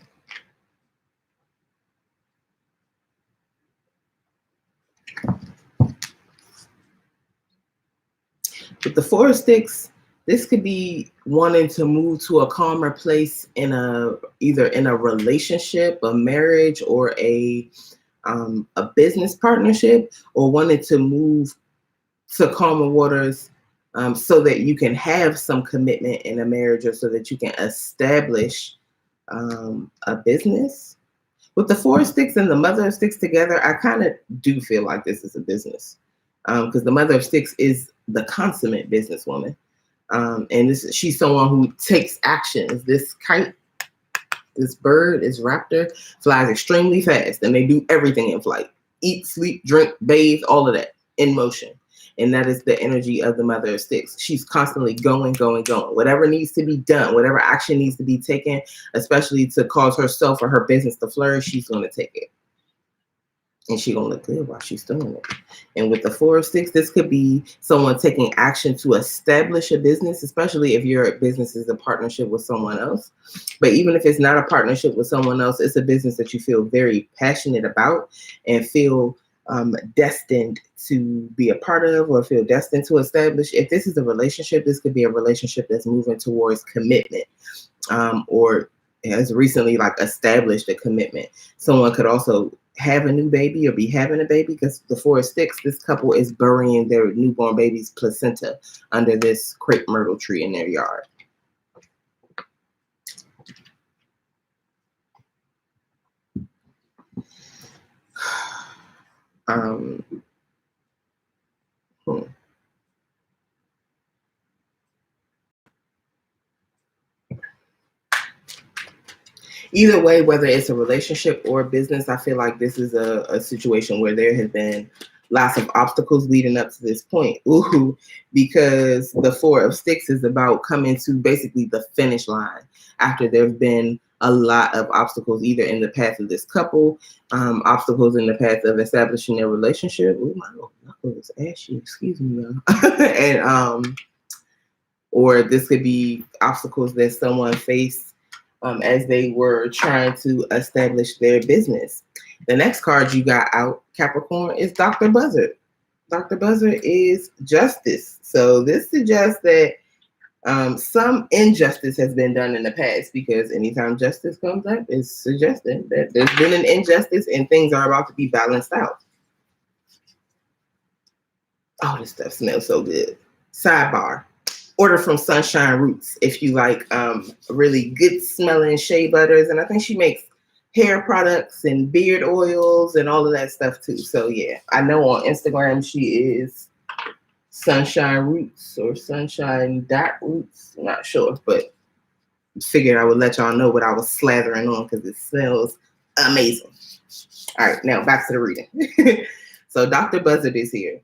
With the 4 of Sticks, this could be wanting to move to a calmer place in either in a relationship, a marriage, or a business partnership, or wanting to move to calmer waters so that you can have some commitment in a marriage, or so that you can establish a business. With the 4 of Sticks and the Mother of Sticks together, I kind of do feel like this is a business, because the Mother of Sticks is the consummate businesswoman, and she's someone who takes action. This kite, this bird, this raptor, flies extremely fast, and they do everything in flight: eat, sleep, drink, bathe, all of that in motion. And that is the energy of the Mother of Sticks. She's constantly going, going, going. Whatever needs to be done, whatever action needs to be taken, especially to cause herself or her business to flourish, she's going to take it. And she's going to look good while she's doing it. And with the 4 of Sticks, this could be someone taking action to establish a business, especially if your business is a partnership with someone else. But even if it's not a partnership with someone else, it's a business that you feel very passionate about and feel destined to be a part of, or feel destined to establish. If this is a relationship, this could be a relationship that's moving towards commitment, or has recently established a commitment. Someone could also have a new baby or be having a baby, because the 4 of Sticks, this couple is burying their newborn baby's placenta under this crepe myrtle tree in their yard. Either way, whether it's a relationship or a business, I feel like this is a situation where there has been lots of obstacles leading up to this point. Ooh, because the Four of Sticks is about coming to basically the finish line after there's been a lot of obstacles either in the path of this couple, obstacles in the path of establishing their relationship. Oh, my knuckle is ashy. Excuse me, y'all. And or this could be obstacles that someone faced as they were trying to establish their business. The next card you got out, Capricorn, is Dr. Buzzard. Dr. Buzzard is justice. So this suggests that some injustice has been done in the past, because anytime justice comes up, it's suggesting that there's been an injustice and things are about to be balanced out. Oh, this stuff smells so good. Sidebar. Order from Sunshine Roots if you like really good smelling shea butters. And I think she makes hair products and beard oils and all of that stuff too. So yeah, I know on Instagram she is Sunshine Roots or Sunshine Roots. I'm not sure, but figured I would let y'all know what I was slathering on because it smells amazing. All right, now back to the reading. So Dr. Buzzard is here.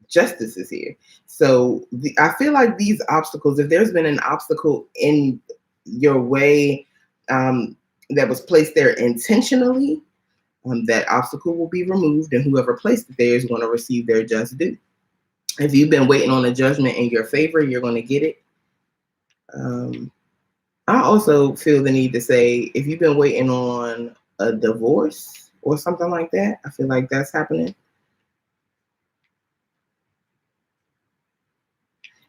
Justice is here. So I feel like these obstacles, if there's been an obstacle in your way that was placed there intentionally, that obstacle will be removed, and whoever placed it there is going to receive their just due. If you've been waiting on a judgment in your favor, you're going to get it. I also feel the need to say, if you've been waiting on a divorce or something like that, I feel like that's happening.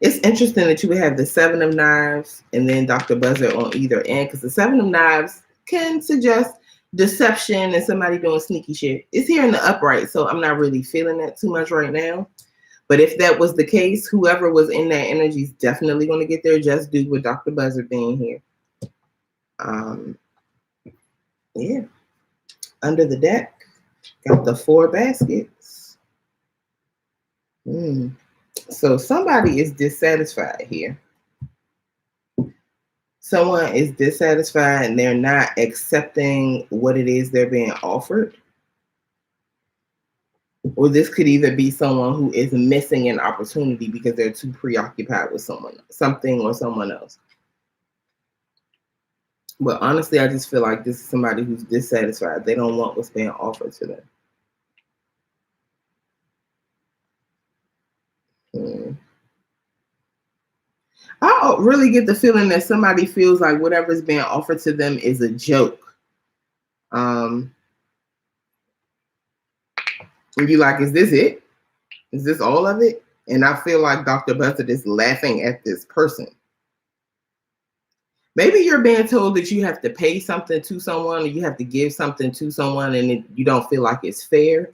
It's interesting that you would have the Seven of Knives and then Dr. Buzzard on either end, because the Seven of Knives can suggest deception and somebody doing sneaky shit. It's here in the upright, so I'm not really feeling that too much right now. But if that was the case, whoever was in that energy is definitely going to get their just due with Dr. Buzzard being here. Yeah. Under the deck, got the 4 baskets. So somebody is dissatisfied here. Someone is dissatisfied and they're not accepting what it is they're being offered. Or this could either be someone who is missing an opportunity because they're too preoccupied with something or someone else. But honestly, I just feel like this is somebody who's dissatisfied. They don't want what's being offered to them. I really get the feeling that somebody feels like whatever's being offered to them is a joke. And you're like, is this it? Is this all of it? And I feel like Dr. Buzzard is laughing at this person. Maybe you're being told that you have to pay something to someone, or you have to give something to someone, and you don't feel like it's fair.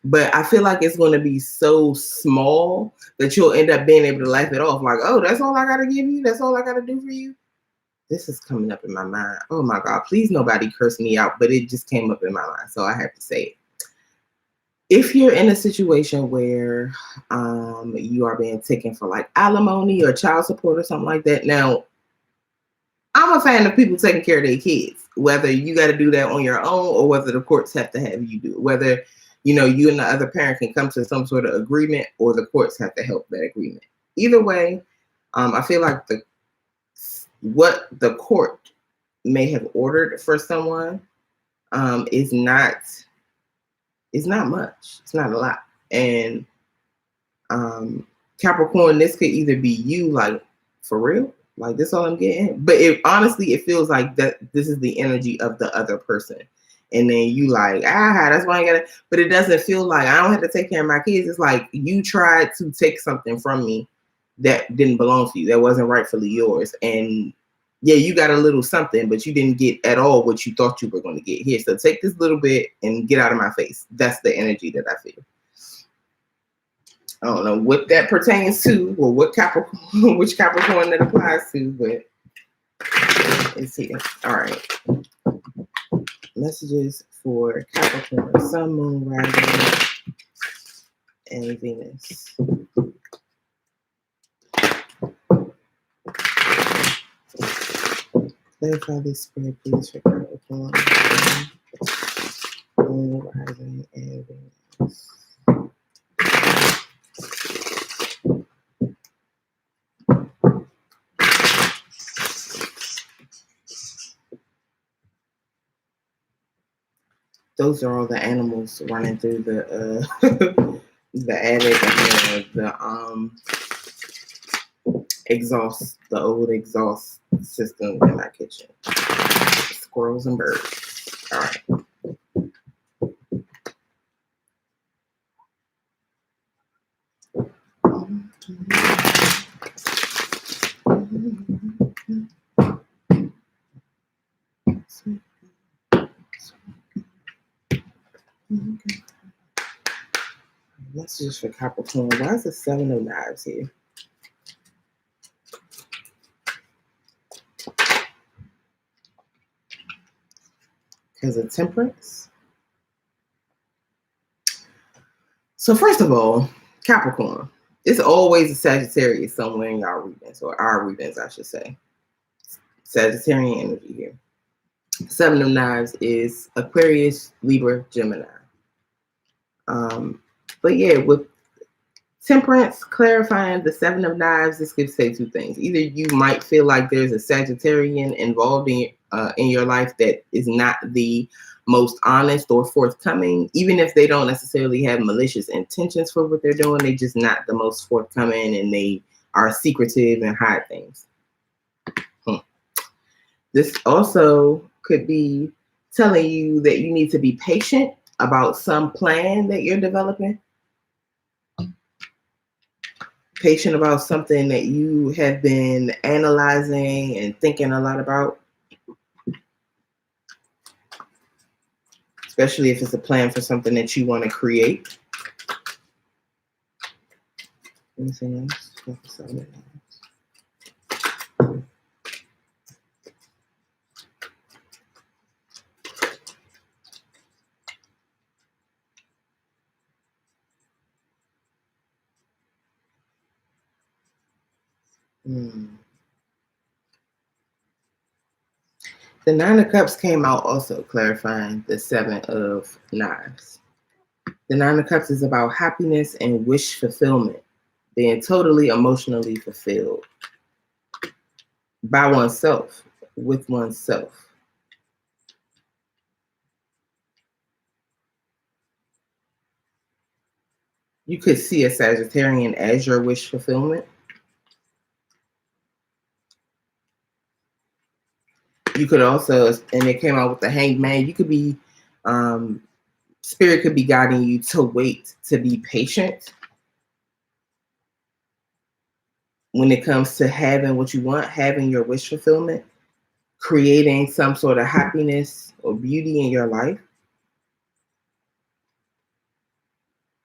But I feel like it's going to be so small that you'll end up being able to laugh it off. Like, oh, that's all I got to give you? That's all I got to do for you? This is coming up in my mind. Oh, my God. Please, nobody curse me out. But it just came up in my mind, so I have to say it. If you're in a situation where you are being taken for like alimony or child support or something like that. Now, I'm a fan of people taking care of their kids, whether you got to do that on your own or whether the courts have to have you do it, whether you and the other parent can come to some sort of agreement or the courts have to help that agreement. Either way, I feel like what the court may have ordered for someone is not much. It's not a lot. And Capricorn, this could either be you, like, for real, like this all I'm getting. But honestly, it feels like that this is the energy of the other person. And then you like, that's why I got it. But it doesn't feel like I don't have to take care of my kids. It's like you tried to take something from me that didn't belong to you, that wasn't rightfully yours. And yeah, you got a little something, but you didn't get at all what you thought you were going to get here. So take this little bit and get out of my face. That's the energy that I feel. I don't know what that pertains to or what Capricorn, which Capricorn that applies to, but it's here. All right. Messages for Capricorn, Sun, Moon, Rising, and Venus. Clarify this spread, please, for Capricorn, Moon, Rising, and Venus. those are all the animals running through the the attic and the exhaust, the old exhaust system in my kitchen. Squirrels and birds. All right. Messages for Capricorn. Why is the Seven of Knives here? Because of Temperance. So first of all, Capricorn. It's always a Sagittarius somewhere in y'all readings, or our readings, I should say. Sagittarian energy here. Seven of Knives is Aquarius, Libra, Gemini. But yeah, with Temperance clarifying the Seven of Knives, this could say two things. Either you might feel like there's a Sagittarian involved in your life that is not the most honest or forthcoming, even if they don't necessarily have malicious intentions for what they're doing. They're just not the most forthcoming, and they are secretive and hide things. This also could be telling you that you need to be patient about some plan that you're developing. Patient about something that you have been analyzing and thinking a lot about. Especially if it's a plan for something that you want to create. Anything else? The Nine of Cups came out also clarifying the Seven of Knives. The Nine of Cups is about happiness and wish fulfillment, being totally emotionally fulfilled by oneself, with oneself. You could see a Sagittarian as your wish fulfillment. You could also, and it came out with the Hanged Man, you could be, Spirit could be guiding you to wait, to be patient when it comes to having what you want, having your wish fulfillment, creating some sort of happiness or beauty in your life.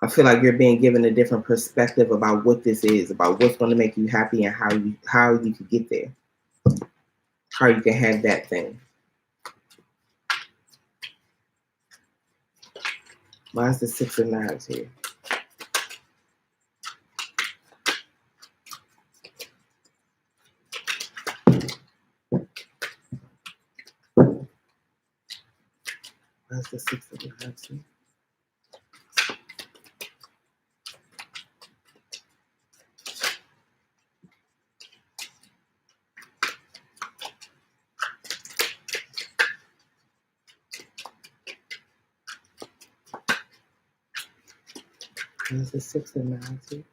I feel like you're being given a different perspective about what this is, about what's going to make you happy and how you could get there, how you can have that thing. Why is the Six of Knives here? Why is the Six of Knives here? Where's the Six of Knives here?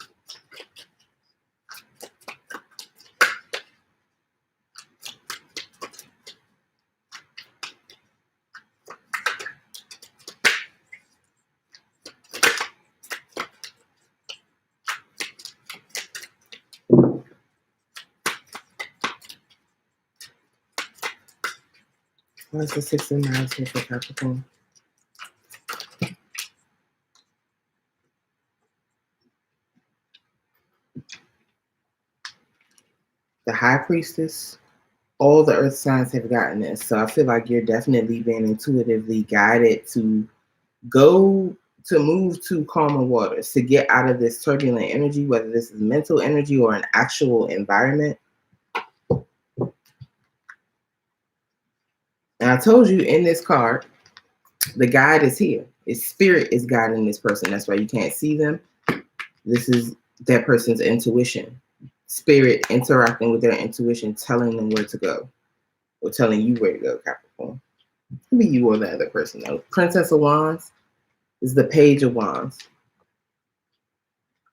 Where's the Six of Knives here for Capricorn? The High Priestess. All the earth signs have gotten this. So I feel like you're definitely being intuitively guided to move to calmer waters, to get out of this turbulent energy, whether this is mental energy or an actual environment. And I told you in this card, the guide is here. It's Spirit is guiding this person. That's why you can't see them. This is that person's intuition. Spirit interacting with their intuition, telling them where to go, or telling you where to go, Capricorn. Could be you or the other person though. Princess of Wands is the Page of Wands.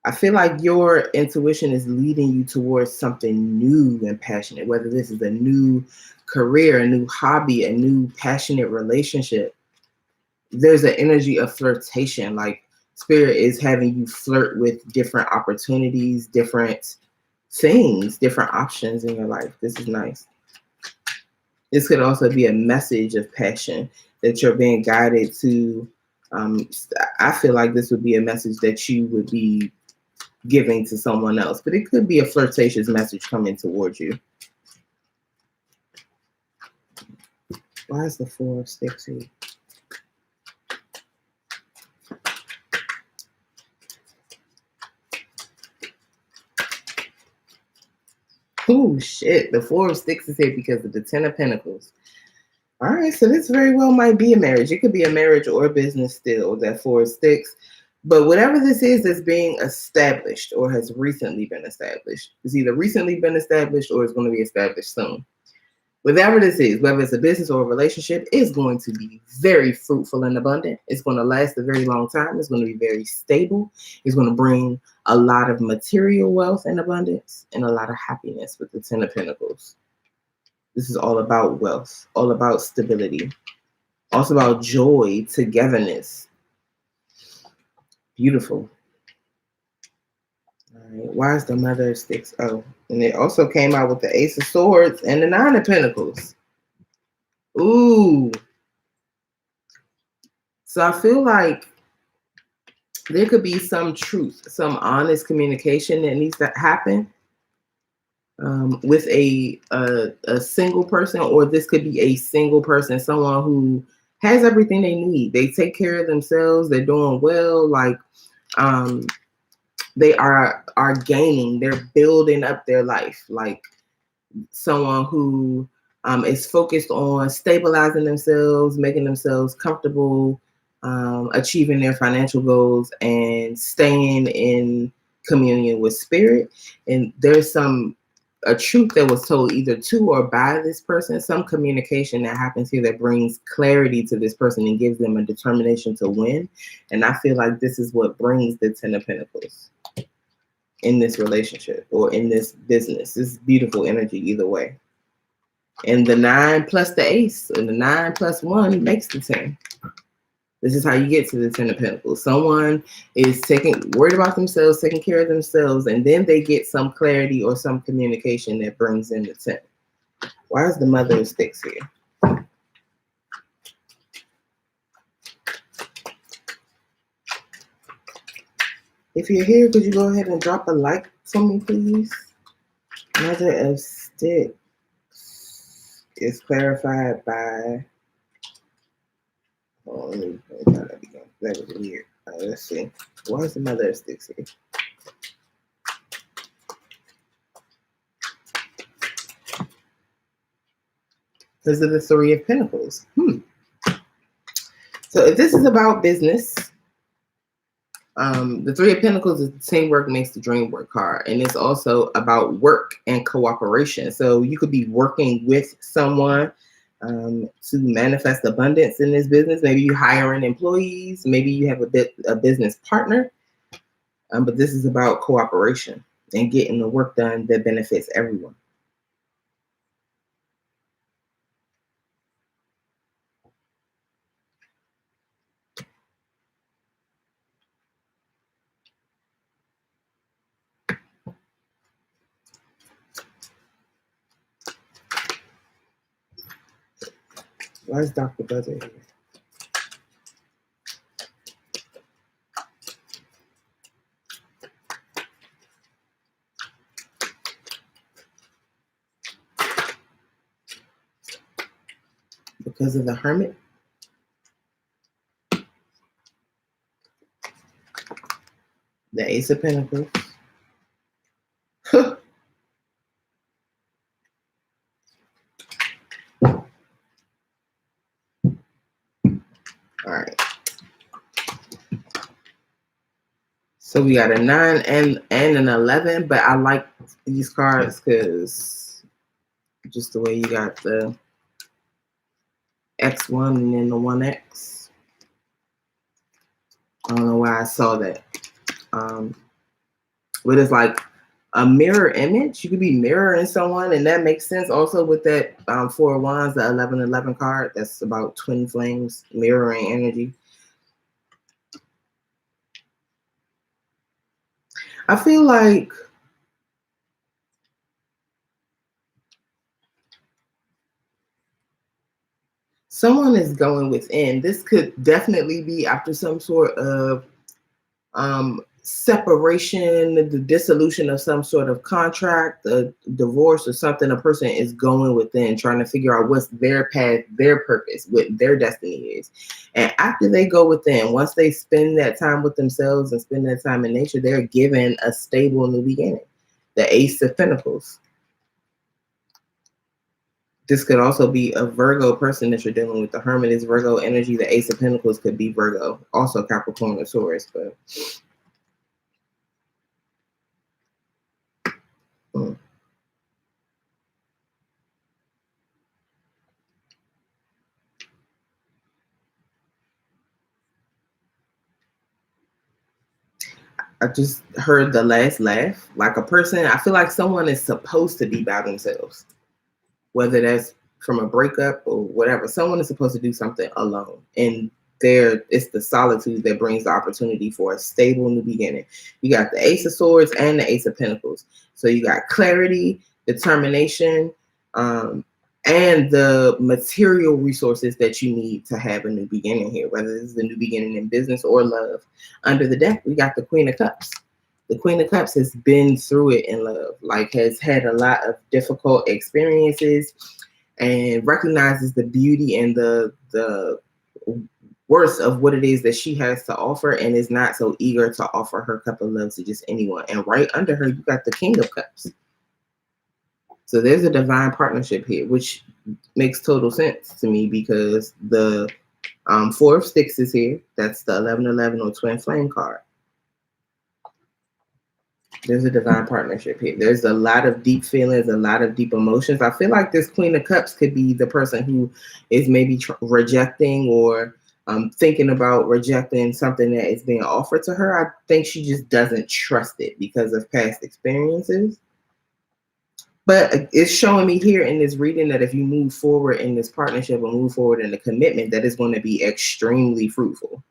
I feel like your intuition is leading you towards something new and passionate, whether this is a new career, a new hobby, a new passionate relationship. There's an energy of flirtation. Like spirit is having you flirt with different opportunities, different things, different options in your life. This is nice. This could also be a message of passion that you're being guided to. I feel like this would be a message that you would be giving to someone else, but it could be a flirtatious message coming towards you. Why is the Four of Sticks here? Oh shit, the Four of Sticks is here because of the Ten of Pentacles. All right, so this very well might be a marriage. It could be a marriage or a business still, that Four of Sticks. But whatever this is that's being established or has recently been established, it's either recently been established or it's going to be established soon. Whatever this is, whether it's a business or a relationship, is going to be very fruitful and abundant. It's going to last a very long time. It's going to be very stable. It's going to bring a lot of material wealth and abundance and a lot of happiness with the Ten of Pentacles. This is all about wealth, all about stability, also about joy, togetherness. Beautiful. All right. Why is the Mother of Sticks? Oh, and it also came out with the Ace of Swords and the Nine of Pentacles. Ooh. So I feel like there could be some truth, some honest communication that needs to happen with a single person, or this could be a single person, someone who has everything they need. They take care of themselves. They're doing well. Like they are gaining. They're building up their life. Like someone who is focused on stabilizing themselves, making themselves comfortable, achieving their financial goals, and staying in communion with spirit. And there's a truth that was told either to or by this person, some communication that happens here that brings clarity to this person and gives them a determination to win. And I feel like this is what brings the Ten of Pentacles in this relationship or in this business. This is beautiful energy either way. And the 9 plus the Ace, and the 9 plus 1 makes the 10. This is how you get to the Ten of Pentacles. Someone is worried about themselves, taking care of themselves, and then they get some clarity or some communication that brings in the 10. Why is the Mother of Sticks here? If you're here, could you go ahead and drop a like for me, please? Mother of Sticks is clarified by... Oh, let me find that again. That was weird. Let's see. Why is the Mother of Sticks here? Because of the Three of Pentacles. So if this is about business, the Three of Pentacles is teamwork makes the dream work card. And it's also about work and cooperation. So you could be working with someone to manifest abundance in this business. Maybe you hiring employees. Maybe you have a business partner. But this is about cooperation and getting the work done that benefits everyone. Why is Dr. Buzzer here? Because of the Hermit? The Ace of Pentacles. All right. So we got a 9 and an 11, but I like these cards because just the way you got the X1 and then the 1X. I don't know why I saw that. But it's like a mirror image. You could be mirroring someone, and that makes sense also with that Four of Wands, the 1111 card. That's about twin flames, mirroring energy. I feel like someone is going within. This could definitely be after some sort of separation, the dissolution of some sort of contract, a divorce or something. A person is going within, trying to figure out what's their path, their purpose, what their destiny is. And after they go within, once they spend that time with themselves and spend that time in nature, they're given a stable new beginning. The Ace of Pentacles. This could also be a Virgo person that you're dealing with. The Hermit is Virgo energy. The Ace of Pentacles could be Virgo, also Capricorn or Taurus, but I just heard the last laugh. Like a person, I feel like someone is supposed to be by themselves, whether that's from a breakup or whatever. Someone is supposed to do something alone. And it's the solitude that brings the opportunity for a stable new beginning. You got the Ace of Swords and the Ace of Pentacles. So you got clarity, determination, and the material resources that you need to have a new beginning here, whether this is a new beginning in business or love. Under the deck, we got the Queen of Cups. The Queen of Cups has been through it in love, like has had a lot of difficult experiences and recognizes the beauty and the worth of what it is that she has to offer, and is not so eager to offer her cup of love to just anyone. And right under her, you got the King of Cups. So there's a divine partnership here, which makes total sense to me because the Four of Sticks is here. That's the 1111 or twin flame card. There's a divine partnership here. There's a lot of deep feelings, a lot of deep emotions. I feel like this Queen of Cups could be the person who is maybe rejecting or thinking about rejecting something that is being offered to her. I think she just doesn't trust it because of past experiences. But it's showing me here in this reading that if you move forward in this partnership or move forward in the commitment, that is going to be extremely fruitful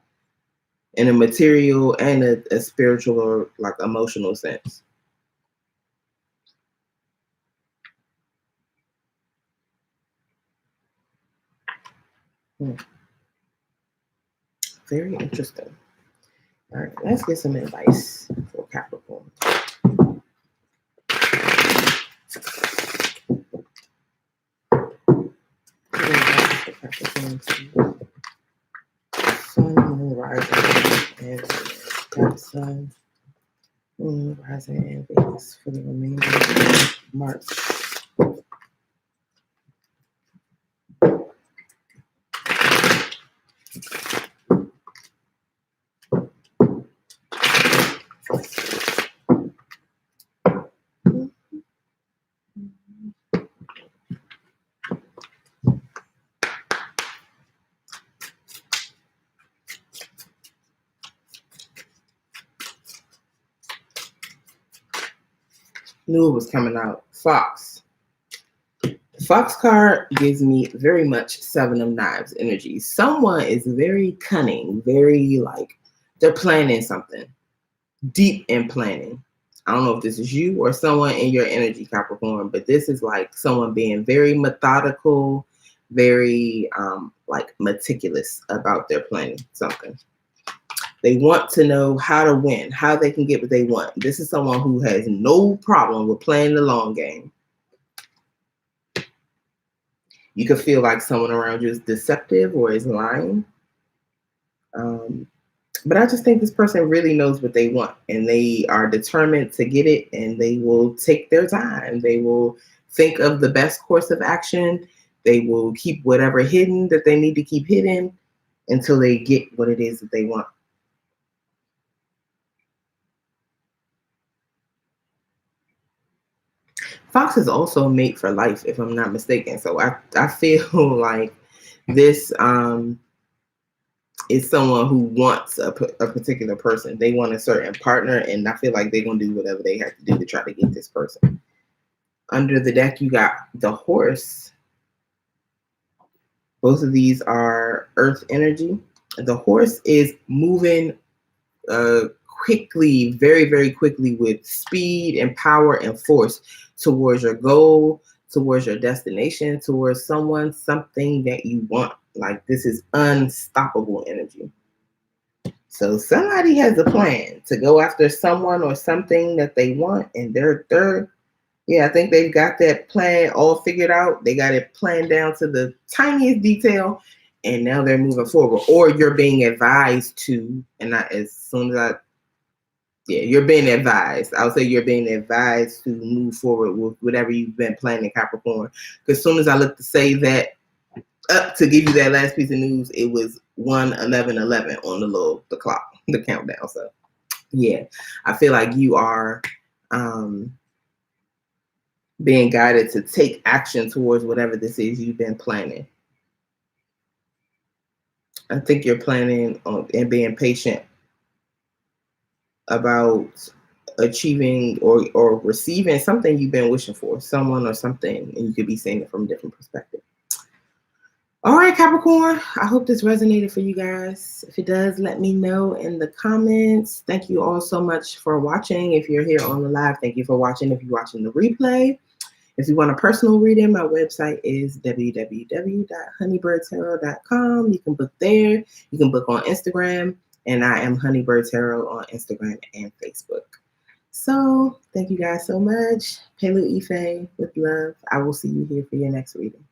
in a material and a spiritual or like emotional sense. Very interesting. All right, let's get some advice for Capricorn. Sun, Moon, Rising, and Venus. Sun, Moon, Rising, and Venus for the remainder of March. Knew it was coming out. Fox. The Fox card gives me very much Seven of Knives energy. Someone is very cunning, very like they're planning something, deep in planning. I don't know if this is you or someone in your energy, Capricorn, but this is like someone being very methodical, very like meticulous about their planning something. They want to know how to win, how they can get what they want. This is someone who has no problem with playing the long game. You could feel like someone around you is deceptive or is lying. But I just think this person really knows what they want and they are determined to get it, and they will take their time. They will think of the best course of action. They will keep whatever hidden that they need to keep hidden until they get what it is that they want. Fox is also a mate for life, if I'm not mistaken. So I feel like This is someone who wants a particular person. They want a certain partner, and I feel like they're going to do whatever they have to do to try to get this person. Under the deck, you got the Horse. Both of these are earth energy. The Horse is moving quickly, very, very quickly, with speed and power and force towards your goal, towards your destination, towards someone, something that you want. Like, this is unstoppable energy. So somebody has a plan to go after someone or something that they want, and I think they've got that plan all figured out. They got it planned down to the tiniest detail, and now they're moving forward. Or you're being advised to, and not as soon as you're being advised. I'll say you're being advised to move forward with whatever you've been planning, Capricorn. Because as soon as I look to say that, to give you that last piece of news, it was 1:11:11 on the clock, the countdown. So yeah, I feel like you are being guided to take action towards whatever this is you've been planning. I think you're planning on and being patient about achieving or receiving something you've been wishing for, someone or something, and you could be seeing it from a different perspective. All right, Capricorn, I hope this resonated for you guys. If it does, let me know in the comments. Thank you all so much for watching. If you're here on the live, thank you for watching. If you're watching the replay, if you want a personal reading, my website is www.honeybirdtarot.com. You can book there. You can book on Instagram, and I am Honeybird Tarot on Instagram and Facebook. So thank you guys so much. Pelu Ife with love. I will see you here for your next reading.